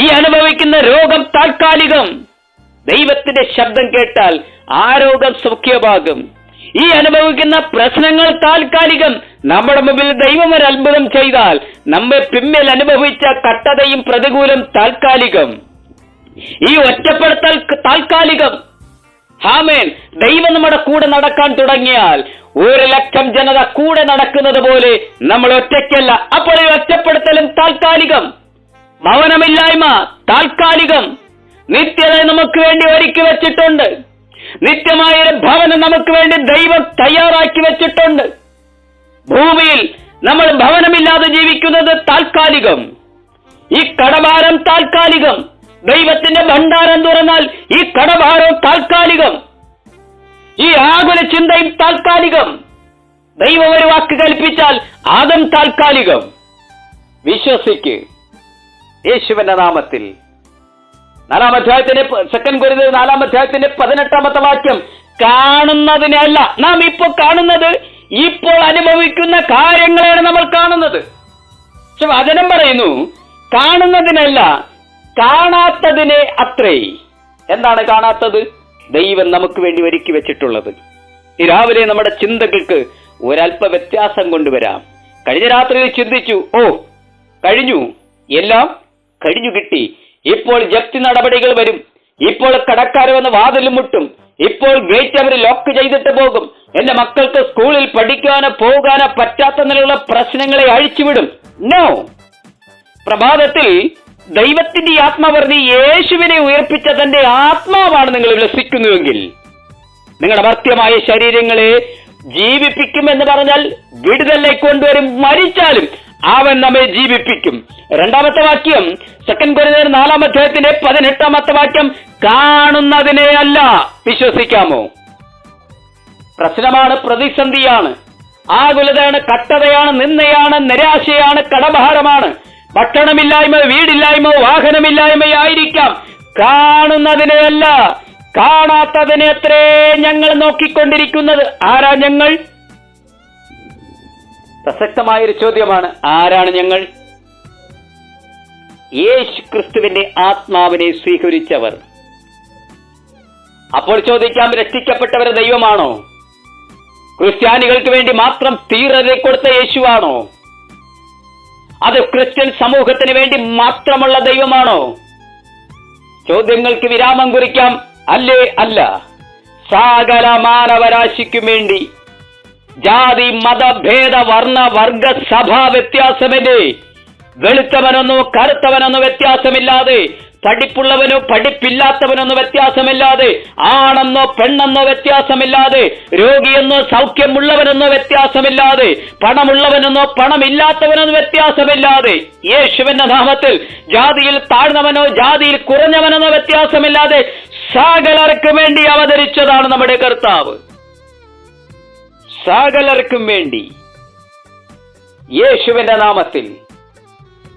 ഈ അനുഭവിക്കുന്ന രോഗം താൽക്കാലികം. ദൈവത്തിന്റെ ശബ്ദം കേട്ടാൽ ആ രോഗം സൗഖ്യമാകും. ഈ അനുഭവിക്കുന്ന പ്രശ്നങ്ങൾ താൽക്കാലികം. നമ്മുടെ മുമ്പിൽ ദൈവം ഒരു അത്ഭുതം ചെയ്താൽ നമ്മെ പിന്നിൽ അനുഭവിച്ച കഷ്ടതയും പ്രതികൂലം താൽക്കാലികം. ഈ ഒറ്റപ്പെടുത്തൽ താൽക്കാലികം. ആമേൻ. ദൈവം നമ്മുടെ കൂടെ നടക്കാൻ തുടങ്ങിയാൽ 1,00,000 ജനത കൂടെ നടക്കുന്നത് പോലെ നമ്മൾ ഒറ്റയ്ക്കല്ല. അപ്പോൾ ഈ ഒറ്റപ്പെടുത്തലും താൽക്കാലികം. ഭവനമില്ലായ്മ താൽക്കാലികം. നിത്യത നമുക്ക് വേണ്ടി ഒരുക്കി വെച്ചിട്ടുണ്ട്. നിത്യമായൊരു ഭവനം നമുക്ക് വേണ്ടി ദൈവം തയ്യാറാക്കി വെച്ചിട്ടുണ്ട്. ഭൂമിയിൽ നമ്മൾ ഭവനമില്ലാതെ ജീവിക്കുന്നത് താൽക്കാലികം. ഈ കടഭാരം താൽക്കാലികം. ദൈവത്തിന്റെ ഭണ്ഡാരം തുറന്നാൽ ഈ കടഭാരവും താൽക്കാലികം. ഈ ആകുല ചിന്തയും താൽക്കാലികം. ദൈവം ഒരു വാക്ക് കൽപ്പിച്ചാൽ അതും താൽക്കാലികം. വിശ്വസിക്ക് യേശുവിന്റെ നാമത്തിൽ. 4-ാം അധ്യായത്തിന്റെ 2 കൊരിന്ത്യർ 4-ാം അധ്യായത്തിന്റെ 18-ാമത്തെ വാക്യം, കാണുന്നതിനല്ല. നാം ഇപ്പോൾ കാണുന്നത്, ഇപ്പോൾ അനുഭവിക്കുന്ന കാര്യങ്ങളാണ് നമ്മൾ കാണുന്നത്. പക്ഷെ വചനം പറയുന്നു കാണുന്നതിനല്ല, കാണാത്തതിനെ അത്രേ. എന്താണ് കാണാത്തത്? ദൈവം നമുക്ക് വേണ്ടി ഒരുക്കി വെച്ചിട്ടുള്ളത്. ഈ രാവിലെ നമ്മുടെ ചിന്തകൾക്ക് ഒരല്പ വ്യത്യാസം കൊണ്ടുവരാം. കഴിഞ്ഞ രാത്രിയിൽ ചിന്തിച്ചു, കഴിഞ്ഞു, എല്ലാം കഴിഞ്ഞു കിട്ടി. ഇപ്പോൾ ജപ്തി നടപടികൾ വരും. ഇപ്പോൾ കടക്കാർ വന്ന് വാതിലും മുട്ടും. ഇപ്പോൾ ഗേറ്റ് അവർ ലോക്ക് ചെയ്തിട്ട് പോകും. എന്റെ മക്കൾക്ക് സ്കൂളിൽ പഠിക്കാനോ പോകാനോ പറ്റാത്ത നിലയിലുള്ള പ്രശ്നങ്ങളെ അഴിച്ചുവിടും. നോ. പ്രഭാതത്തിൽ ദൈവത്തിന്റെ ആത്മാവ് പറഞ്ഞ് യേശുവിനെ ഉയർപ്പിച്ച തന്റെ ആത്മാവാണ് നിങ്ങൾ ഉല്ലസിക്കുന്നുവെങ്കിൽ, നിങ്ങളുടെ മർത്യമായ ശരീരങ്ങളെ ജീവിപ്പിക്കുമെന്ന് പറഞ്ഞാൽ വിടുതലിലേക്ക് കൊണ്ടുവരും. മരിച്ചാലും അവൻ നമ്മെ ജീവിപ്പിക്കും. 2-ാമത്തെ വാക്യം 2 കൊരിന്ത്യർ 4-ാം അധ്യായത്തിന്റെ 18-ാമത്തെ വാക്യം, കാണുന്നതിനെ അല്ല. വിശ്വസിക്കാമോ? പ്രശ്നമാണ്, പ്രതിസന്ധിയാണ്, ആകുലതയാണ്, കഷ്ടതയാണ്, നിന്ദയാണ്, നിരാശയാണ്, കടഭാരമാണ്, ഭക്ഷണമില്ലായ്മ, വീടില്ലായ്മ, വാഹനമില്ലായ്മയായിരിക്കാം. കാണുന്നതിനെ അല്ല, കാണാത്തതിനെ അത്രേ ഞങ്ങൾ നോക്കിക്കൊണ്ടിരിക്കുന്നത്. ആരാ ഞങ്ങൾ? പ്രസക്തമായൊരു ചോദ്യമാണ്. ആരാണ് ഞങ്ങൾ? യേശു ക്രിസ്തുവിന്റെ ആത്മാവിനെ സ്വീകരിച്ചവർ. അപ്പോൾ ചോദിക്കാം, രക്ഷിക്കപ്പെട്ടവരെ ദൈവമാണോ? ക്രിസ്ത്യാനികൾക്ക് വേണ്ടി മാത്രം തീരെ കൊടുത്ത യേശുവാണോ? അത് ക്രിസ്ത്യൻ സമൂഹത്തിന് വേണ്ടി മാത്രമുള്ള ദൈവമാണോ? ചോദ്യങ്ങൾക്ക് വിരാമം കുറിക്കാം. അല്ലേ? അല്ല. സകല മാനവരാശിക്കും വേണ്ടി ജാതി, മത, ഭേദ, വർണ്ണ, വർഗ, സഭാ വ്യത്യാസമില്ലേ. വെളുത്തവനൊന്നോ കറുത്തവനൊന്നോ വ്യത്യാസമില്ലാതെ, പഠിപ്പുള്ളവനോ പഠിപ്പില്ലാത്തവനൊന്നോ വ്യത്യാസമില്ലാതെ, ആണെന്നോ പെണ്ണെന്നോ വ്യത്യാസമില്ലാതെ, രോഗിയെന്നോ സൗഖ്യമുള്ളവനെന്നോ വ്യത്യാസമില്ലാതെ, പണമുള്ളവനെന്നോ പണമില്ലാത്തവനെന്നോ വ്യത്യാസമില്ലാതെ, യേശുവിന്റെ നാമത്തിൽ ജാതിയിൽ താഴ്ന്നവനോ ജാതിയിൽ കുറഞ്ഞവനെന്നോ വ്യത്യാസമില്ലാതെ സകലർക്കും വേണ്ടി അവതരിച്ചതാണ് നമ്മുടെ കർത്താവ്. സകലർക്കും വേണ്ടി യേശുവിന്റെ നാമത്തിൽ.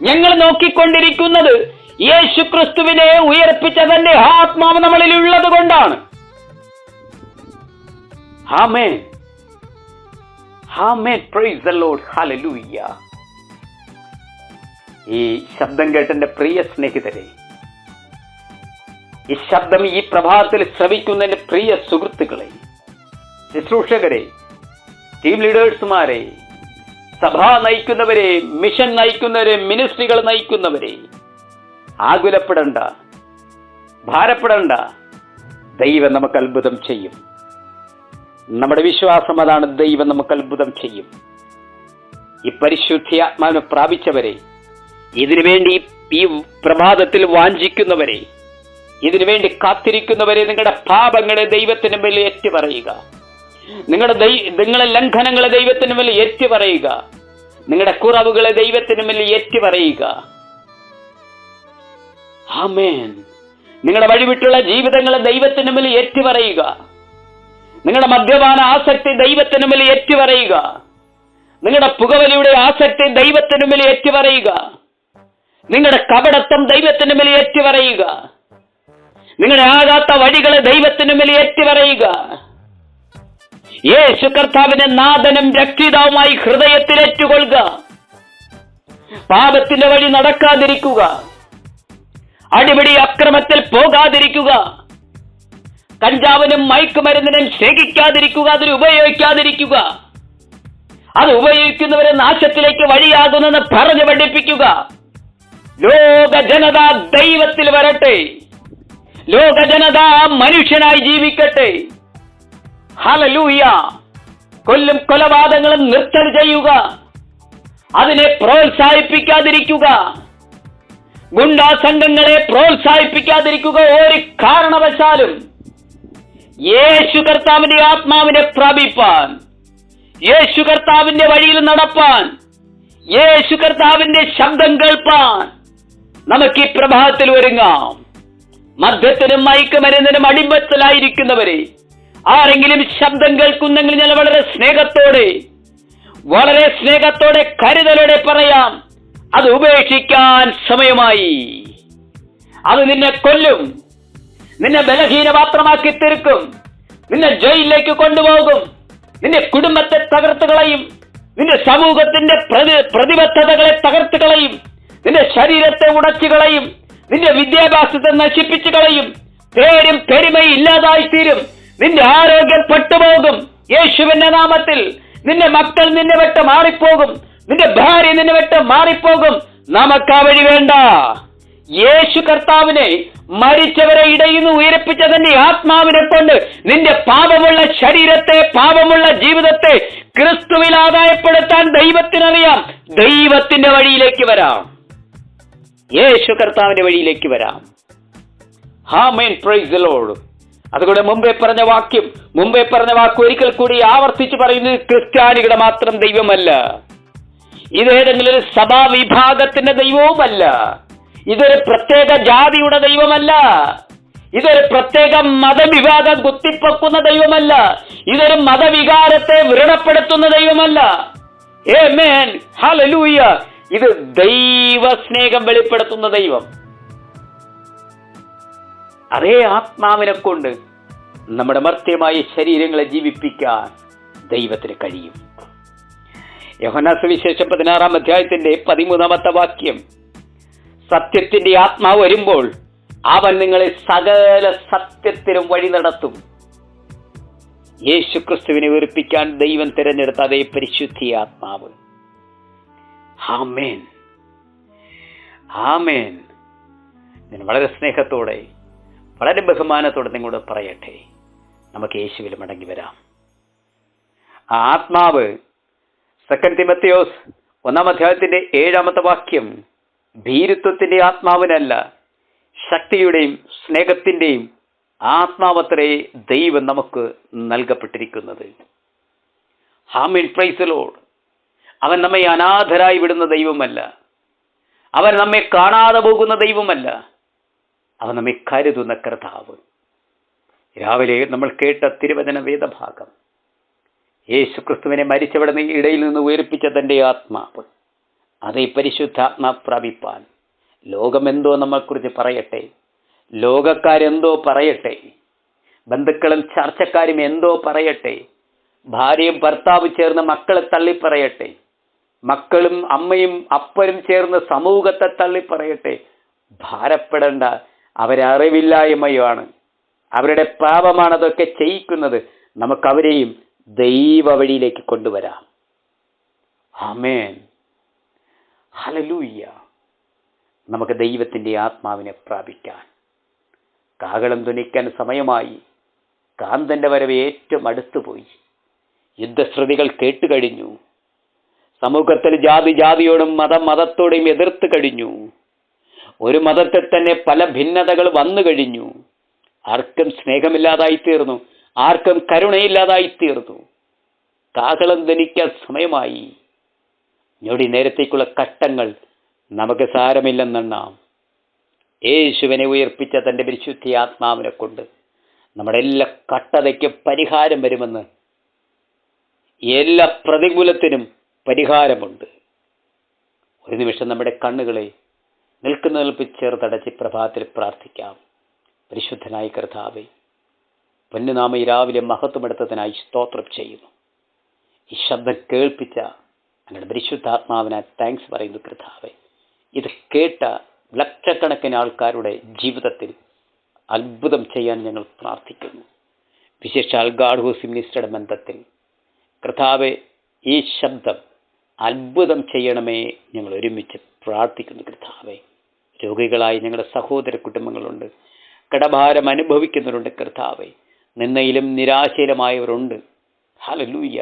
ഞങ്ങൾ നോക്കിക്കൊണ്ടിരിക്കുന്നത് യേശു ക്രിസ്തുവിനെ ഉയർപ്പിച്ച തന്റെ ആത്മാവ് നമ്മളിൽ ഉള്ളത് കൊണ്ടാണ്. ആമേൻ, ആമേൻ, പ്രൈസ് ദി ലോർഡ്, ഹല്ലേലൂയ. ഈ ശബ്ദം കേട്ടെന്റെ പ്രിയ സ്നേഹിതരെ, ഈ ശബ്ദം ഈ പ്രഭാതത്തിൽ ശ്രവിക്കുന്നതിന്റെ പ്രിയ സുഹൃത്തുക്കളെ, ശുശ്രൂഷകരെ, ടീം ലീഡേഴ്സുമാരെ, സഭ നയിക്കുന്നവരെ, മിഷൻ നയിക്കുന്നവരെ, മിനിസ്ട്രികൾ നയിക്കുന്നവരെ, ആകുലപ്പെടണ്ട, ഭാരപ്പെടണ്ട. ദൈവം നമുക്ക് അത്ഭുതം ചെയ്യും. നമ്മുടെ വിശ്വാസം അതാണ്. ദൈവം നമുക്ക് അത്ഭുതം ചെയ്യും. ഈ പരിശുദ്ധാത്മാവിനെ പ്രാപിച്ചവരെ, ഇതിനുവേണ്ടി ഈ പ്രഭാതത്തിൽ വാഞ്ചിക്കുന്നവരെ, ഇതിനുവേണ്ടി കാത്തിരിക്കുന്നവരെ, നിങ്ങളുടെ പാപങ്ങളെ ദൈവത്തിന് മേൽ ഏറ്റുപറയുക. നിങ്ങളുടെ ലംഘനങ്ങളെ ദൈവത്തിന് മേൽ ഏറ്റുപറയുക. നിങ്ങളുടെ കുറവുകളെ ദൈവത്തിന് മേൽ ഏറ്റുപറയുക. ആമേൻ. നിങ്ങളുടെ വഴിവിട്ടുള്ള ജീവിതങ്ങളെ ദൈവത്തിന് മേൽ ഏറ്റുപറയുക. നിങ്ങളുടെ മദ്യപാന ആസക്തി ദൈവത്തിന് മേൽ ഏറ്റുപറയുക. നിങ്ങളുടെ പുകവലിയുടെ ആസക്തി ദൈവത്തിന് മേൽ ഏറ്റുപറയുക. നിങ്ങളുടെ കപടത്വം ദൈവത്തിന് മേൽ ഏറ്റുപറയുക. നിങ്ങളുടെ ആകാത്ത വഴികളെ ദൈവത്തിന് മേൽ ഏറ്റുപറയുക. യേശു കർത്താവിനെ നാഥനും രക്ഷിതാവുമായി ഹൃദയത്തിലേറ്റുകൊള്ളുക. പാപത്തിന്റെ വഴി നടക്കാതിരിക്കുക. അടിപിടി അക്രമത്തിൽ പോകാതിരിക്കുക. കഞ്ചാവിനും മയക്കുമരുന്നിനും സ്നേഹിക്കാതിരിക്കുക. അതിന് ഉപയോഗിക്കാതിരിക്കുക. അത് ഉപയോഗിക്കുന്നവരെ നാശത്തിലേക്ക് വഴിയാകുന്നെന്ന് പറഞ്ഞു പഠിപ്പിക്കുക. ലോക ജനത ദൈവത്തിൽ വരട്ടെ. ലോക ജനത മനുഷ്യനായി ജീവിക്കട്ടെ. ഹല്ലേലൂയ. കൊല്ലും കൊലപാതകങ്ങളും നിർത്തൽ ചെയ്യുക. അതിനെ പ്രോത്സാഹിപ്പിക്കാതിരിക്കുക. ഗുണ്ടാ സംഘങ്ങളെ പ്രോത്സാഹിപ്പിക്കാതിരിക്കുക. ഒരു കാരണവശാലും യേശു കർത്താവിന്റെ ആത്മാവിനെ പ്രാപിപ്പാൻ, യേശു കർത്താവിന്റെ വഴിയിൽ നടപ്പാൻ, യേശു കർത്താവിന്റെ ശബ്ദം കേൾപ്പാൻ നമുക്ക് ഈ പ്രഭാതത്തിൽ ഒരുങ്ങാം. മദ്യത്തിനും മയക്കുമരുന്നിനും അടിമത്തലായിരിക്കുന്നവരെ ആരെങ്കിലും ശബ്ദം കേൾക്കുന്നെങ്കിൽ ഞാൻ വളരെ സ്നേഹത്തോടെ കരുതലോടെ പറയാം, അത് ഉപേക്ഷിക്കാൻ സമയമായി. അത് നിന്നെ കൊല്ലും, നിന്നെ ബലഹീനപാത്രമാക്കി തീർക്കും, നിന്നെ ജയിലിലേക്ക് കൊണ്ടുപോകും, നിന്റെ കുടുംബത്തെ തകർത്ത് കളയും, നിന്റെ സമൂഹത്തിന്റെ പ്രതിബദ്ധതകളെ തകർത്ത് കളയും, നിന്റെ ശരീരത്തെ ഉടച്ചു കളയും, നിന്റെ വിദ്യാഭ്യാസത്തെ നശിപ്പിച്ചു കളയും, പേരും പെരുമയും ഇല്ലാതായിത്തീരും, നിന്റെ ആരോഗ്യം പെട്ടുപോകും. യേശുവിന്റെ നാമത്തിൽ നിന്റെ മക്കൾ നിന്നെ വിട്ട് മാറിപ്പോകും, നിന്റെ ഭാര്യ നിന്നെ വിട്ട് മാറിപ്പോകും. നമുക്ക് ആ വഴി വേണ്ട. യേശു കർത്താവിനെ മരിച്ചവരെ ഇടയിൽ നിന്ന് ഉയർപ്പിച്ച തന്റെ ആത്മാവിനെ കൊണ്ട് നിന്റെ പാപമുള്ള ശരീരത്തെ, പാപമുള്ള ജീവിതത്തെ ക്രിസ്തുവിൽ ആദായപ്പെടുത്താൻ ദൈവത്തിനറിയാം. ദൈവത്തിന്റെ വഴിയിലേക്ക് വരാം. യേശു കർത്താവിന്റെ വഴിയിലേക്ക് വരാം. ആമേൻ. Praise the lord. അതുകൊണ്ട് മുമ്പേ പറഞ്ഞ വാക്ക് ഒരിക്കൽ കൂടി ആവർത്തിച്ച് പറയുന്നത്, ക്രിസ്ത്യാനികളുടെ മാത്രം ദൈവമല്ല, ഇതേതെങ്കിലും ഒരു സഭാവിഭാഗത്തിന്റെ ദൈവവുമല്ല, ഇതൊരു പ്രത്യേക ജാതിയുടെ ദൈവമല്ല, ഇതൊരു പ്രത്യേക മതവിഭാഗം കുത്തിപ്പൊക്കുന്ന ദൈവമല്ല, ഇതൊരു മതവികാരത്തെ വ്രണപ്പെടുത്തുന്ന ദൈവമല്ല. ആമേൻ. ഹല്ലേലൂയ. ഇത് ദൈവസ്നേഹം വെളിപ്പെടുത്തുന്ന ദൈവം. അതേ ആത്മാവിനെ കൊണ്ട് നമ്മുടെ മർത്യമായ ശരീരങ്ങളെ ജീവിപ്പിക്കാൻ ദൈവത്തിന് കഴിയും. യോഹന്നാൻ സുവിശേഷം 16-ാം അധ്യായത്തിന്റെ 13-ാമത്തെ വാക്യം, സത്യത്തിന്റെ ആത്മാവ് വരുമ്പോൾ അവൻ നിങ്ങളെ സകല സത്യത്തിലും വഴി നടത്തും. യേശു ക്രിസ്തുവിനെ ഉയർപ്പിക്കാൻ ദൈവം തിരഞ്ഞെടുത്ത അതേ പരിശുദ്ധി ആത്മാവ്. ആമേൻ. ആമേൻ. ഞാൻ വളരെ സ്നേഹത്തോടെ, വളരെ ബഹുമാനത്തോടെ നിങ്ങളോട് പറയട്ടെ, നമുക്ക് യേശുവിൽ മടങ്ങി വരാം. ആ ആത്മാവ് 2 തിമോഥെയോസ് 1-ാം അധ്യായത്തിന്റെ 7-ാമത്തെ വാക്യം, ഭീരുത്വത്തിന്റെ ആത്മാവിനല്ല, ശക്തിയുടെയും സ്നേഹത്തിന്റെയും ആത്മാവത്രേ ദൈവം നമുക്ക് നൽകപ്പെട്ടിരിക്കുന്നത്. ആമേൻ. Praise the lord. അവൻ നമ്മെ അനാഥരായി വിടുന്ന ദൈവമല്ല, അവൻ നമ്മെ കാണാതെ പോകുന്ന ദൈവമല്ല, അവൻ നമ്മെ കരുതുന്ന കർത്താവ്. രാവിലെ നമ്മൾ കേട്ട തിരുവചന വേദഭാഗം, യേശു ക്രിസ്തുവിനെ മരിച്ചവിടെ ഇടയിൽ നിന്ന് ഉയർപ്പിച്ച തന്റെ ആത്മാവ്, അതേ പരിശുദ്ധാത്മാ പ്രാപിപ്പാൻ ലോകമെന്തോ നമ്മെക്കുറിച്ച് പറയട്ടെ, ലോകക്കാരെന്തോ പറയട്ടെ, ബന്ധുക്കളും ചർച്ചക്കാരും എന്തോ പറയട്ടെ, ഭാര്യയും ഭർത്താവ് ചേർന്ന് മക്കളെ തള്ളിപ്പറയട്ടെ, മക്കളും അമ്മയും അപ്പനും ചേർന്ന് സമൂഹത്തെ തള്ളിപ്പറയട്ടെ, ഭാരപ്പെടേണ്ട. അവരറിവില്ലായ്മയാണ്, അവരുടെ പാപമാണതൊക്കെ ചെയ്യിക്കുന്നത്. നമുക്കവരെയും ദൈവ വഴിയിലേക്ക് കൊണ്ടുവരാം. ആമേൻ. ഹല്ലേലൂയ. നമുക്ക് ദൈവത്തിൻ്റെ ആത്മാവിനെ പ്രാപിക്കാൻ. കാഹളം ധ്വനിക്കാൻ സമയമായി. കാന്തന്റെ വരവ് ഏറ്റവും അടുത്തുപോയി. യുദ്ധശ്രുതികൾ കേട്ടുകഴിഞ്ഞു. സമൂഹത്തിൽ ജാതിയോടും മതത്തോടും എതിർത്ത് കഴിഞ്ഞു. ഒരു മതത്തിൽ തന്നെ പല ഭിന്നതകൾ വന്നു കഴിഞ്ഞു. ആർക്കും സ്നേഹമില്ലാതായിത്തീർന്നു, ആർക്കും കരുണയില്ലാതായിത്തീർന്നു. കാഹളം ധ്വനിക്കാൻ സമയമായി. ഞൊടി നേരത്തേക്കുള്ള കഷ്ടങ്ങൾ നമുക്ക് സാരമില്ലെന്നെണ്ണാം. യേശുവിനെ ഉയർപ്പിച്ച തൻ്റെ പരിശുദ്ധ ആത്മാവിനെ കൊണ്ട് നമ്മുടെ എല്ലാ കഷ്ടതയ്ക്കും പരിഹാരം വരുമെന്ന്, എല്ലാ പ്രതികൂലത്തിനും പരിഹാരമുണ്ട്. ഒരു നിമിഷം നമ്മുടെ കണ്ണുകളെ നിൽക്കുന്ന നിൽപ്പിൽ ചേർത്തടച്ച് പ്രഭാതത്തിൽ പ്രാർത്ഥിക്കാം. പരിശുദ്ധനായ കർത്താവേ, പൊന്നുനാമ ഈ രാവിലെ മഹത്വമെടുത്തതിനായി സ്തോത്രം ചെയ്യുന്നു. ഈ ശബ്ദം കേൾപ്പിച്ച അങ്ങയുടെ പരിശുദ്ധാത്മാവിനായി താങ്ക്സ് പറയുന്നു കർത്താവേ. ഇത് കേട്ട ലക്ഷക്കണക്കിന് ആൾക്കാരുടെ ജീവിതത്തിൽ അത്ഭുതം ചെയ്യാൻ ഞങ്ങൾ പ്രാർത്ഥിക്കുന്നു. വിശേഷാൽ ഗാഡ് ഹൂസ് മിനിസ്റ്ററുടെ ബന്ധത്തിൽ കർത്താവെ, ഈ ശബ്ദം അത്ഭുതം ചെയ്യണമേ ഞങ്ങൾ ഒരുമിച്ച് പ്രാർത്ഥിക്കുന്നു കർത്താവെ. രോഗികളായി ഞങ്ങളുടെ സഹോദര കുടുംബങ്ങളുണ്ട്, കടഭാരം അനുഭവിക്കുന്നവരുണ്ട് കർത്താവെ, നിന്നയിലും നിരാശയിലുമായവരുണ്ട്. ഹല്ലേലൂയ.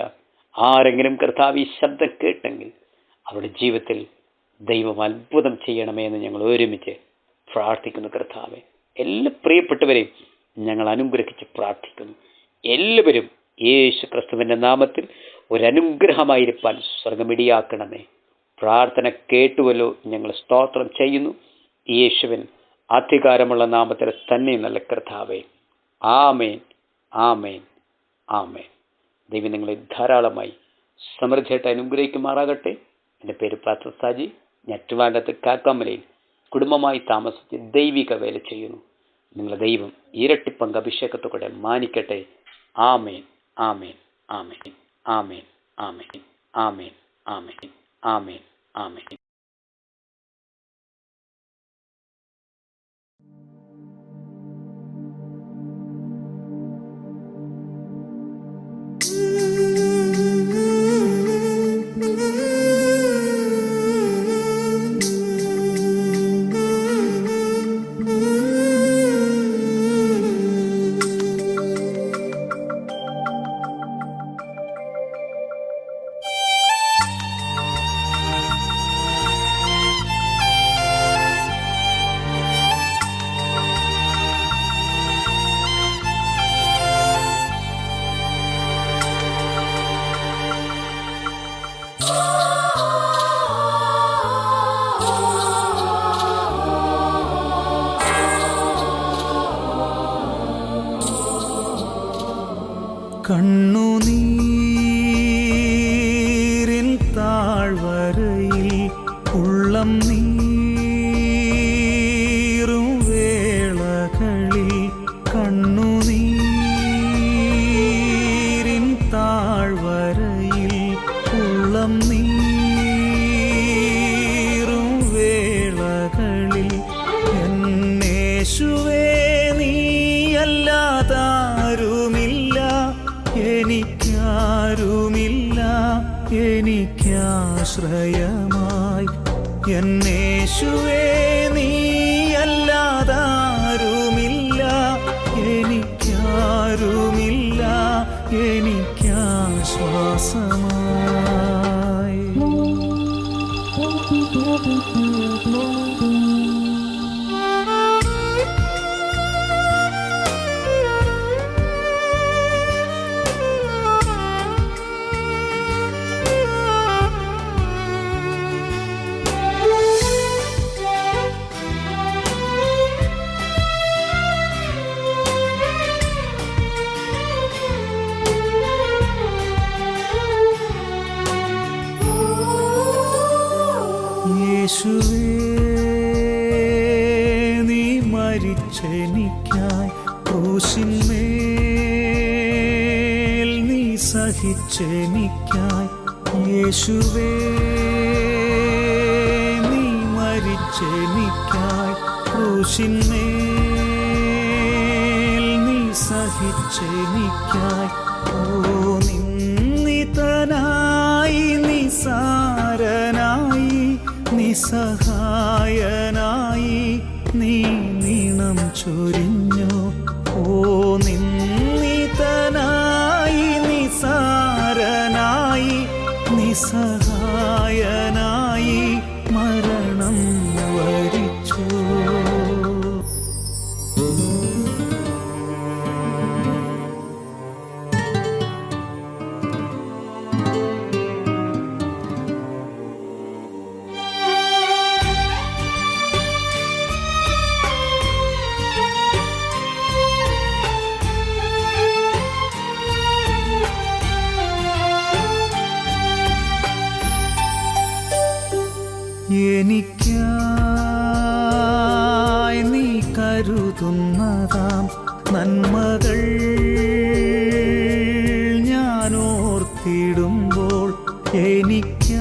ആരെങ്കിലും കർത്താവ് ഈ ശബ്ദം കേട്ടെങ്കിൽ അവരുടെ ജീവിതത്തിൽ ദൈവം അത്ഭുതം ചെയ്യണമേ എന്ന് ഞങ്ങൾ ഒരുമിച്ച് പ്രാർത്ഥിക്കുന്നു കർത്താവെ. എല്ലാ പ്രിയപ്പെട്ടവരെയും ഞങ്ങൾ അനുഗ്രഹിച്ച് പ്രാർത്ഥിക്കുന്നു. എല്ലാവരും യേശു ക്രിസ്തുവിൻ്റെ നാമത്തിൽ ഒരനുഗ്രഹമായിരിക്കാൻ സ്വർഗമിടിയാക്കണമേ. പ്രാർത്ഥന കേട്ടുവല്ലോ, ഞങ്ങൾ സ്തോത്രം ചെയ്യുന്നു. യേശുവിൻ അധികാരമുള്ള നാമത്തിൽ തന്നെ നല്ല കർത്താവേ. ആമേൻ, ആമേൻ, ആമേൻ. ദൈവം നിങ്ങളെ ധാരാളമായി സമൃദ്ധിയായിട്ട് അനുഗ്രഹിക്കുമാറാകട്ടെ. എൻ്റെ പേര് പാസ്റ്റർ സാജി. ഞറ്റുവാണ്ടത്ത് കാക്കാമലയിൽ കുടുംബമായി താമസിച്ച് ദൈവിക വേല ചെയ്യുന്നു. നിങ്ങളുടെ ദൈവം ഇരട്ടി പങ്ക് അഭിഷേകത്തോടെ മാനിക്കട്ടെ. ആമേൻ, ആമേൻ, ആമേൻ, ആമേൻ, ആമേൻ, ആമേൻ, ആമേൻ, ആമേൻ, ആമേൻ. കണ്ണുനീരിൻ താഴ്വരയിൽ ഉള്ളം നീറും വേളകളിൽ, കണ്ണുനീരിൻ താഴ്വരയിൽ ഉള്ളം നീറും വേളകളിൽ, എന്നേശുവേ നീയല്ലാതാരുമില്ല, എനിക്കാരുമില്ല, എനിക്കാശ്രയമായി. എന്നേശുവേ നീയല്ലാതാരുമില്ല, എനിക്കാരുമില്ല, എനിക്കാശ്വാസമായി. യേശുവേ, നീ മരിച്ചെനിക്കായി ക്രൂശിന്മേൽ, നീ സഹിച്ചെനിക്കായി. യേശുവേ, നീ മരിച്ചെനിക്കായി ക്രൂശിന്മേൽ, നീ സഹിച്ചെനിക്കായി. ഓ നിന്ദിതനായി, നിസാരനായി, നിസ്സഹായനായി നീ നീണം ചൊരിഞ്ഞു. ഓ നിന്ദിതനായി, നിസാരനായി, നിസ്സഹായനായി മരണം വരിച്ചു. എനിക്കായി നീ കരുതുന്നതാം നന്മകൾ ഞാൻ ഓർത്തിടുമ്പോൾ, എനിക്കായി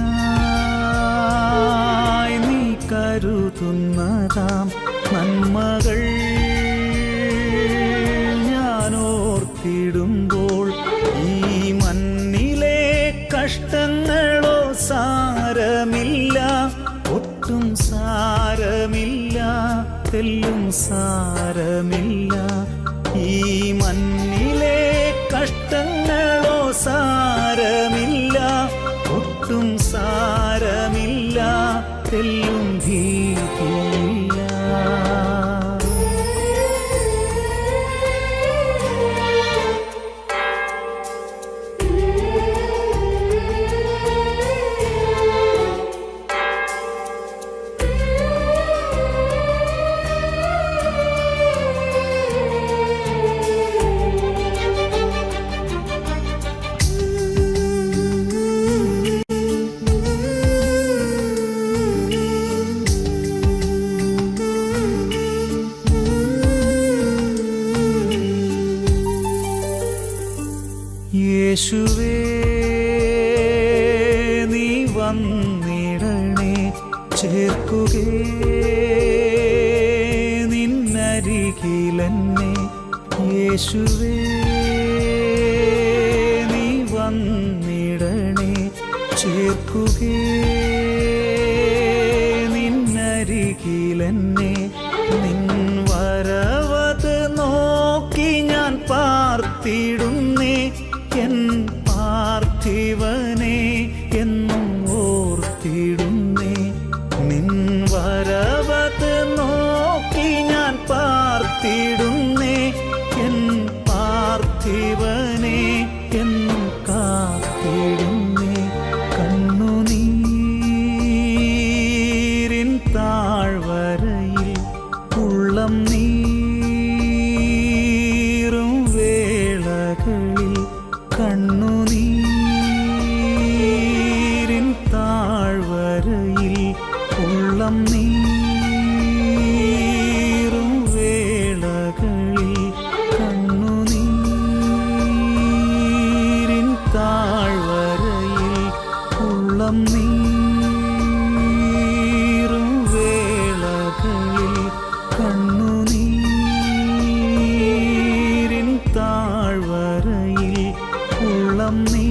നീ കരുതുന്നതാം നന്മകൾ ഞാൻ ഓർത്തിടുമ്പോൾ, ഈ മണ്ണിലെ കഷ്ടങ്ങളോ സാരമില്ല, ഒട്ടും സാരമില്ല, തെല്ലും സാരമില്ല. ഈ മണ്ണിലെ കഷ്ടങ്ങളോ സാരമില്ല, ഒട്ടും സാരമില്ല, തെല്ലും ഭീതിയില്ല. യേശുവേ നീ വന്നിടണേ, ചേർക്കുകേ നിന്നരികിലെന്നെ. യേശുവേ നീ വന്നിടണേ, ചേർക്കുകേ നിന്നരികിലെന്നെ. നിൻ വരവത് നോക്കി ഞാൻ പാർത്തിടുന്നേ, എൻ പാർത്ഥിവനെ എന്നും ഓർത്തിടുന്നേ. നിൻ വരവത് നോക്കി ഞാൻ പാർത്തിടുന്നേ, എൻ പാർത്ഥിവനെ എന്നും കാത്തിടുന്നേ. കണ്ണുനീരിൻ താഴ്വരയിൽ ഉള്ളം നീറും വേളകളിൽ, കണ്ണുനീരിൻ താഴ്വരയിൽ ഉള്ളം നീറും വേളകളിൽ, കണ്ണുനീരിൻ താഴ്വരയിൽ ഉള്ളം നീറും വേളകളിൽ, കണ്ണുനീരിൻ താഴ്വരയിൽ ഉള്ളം നീ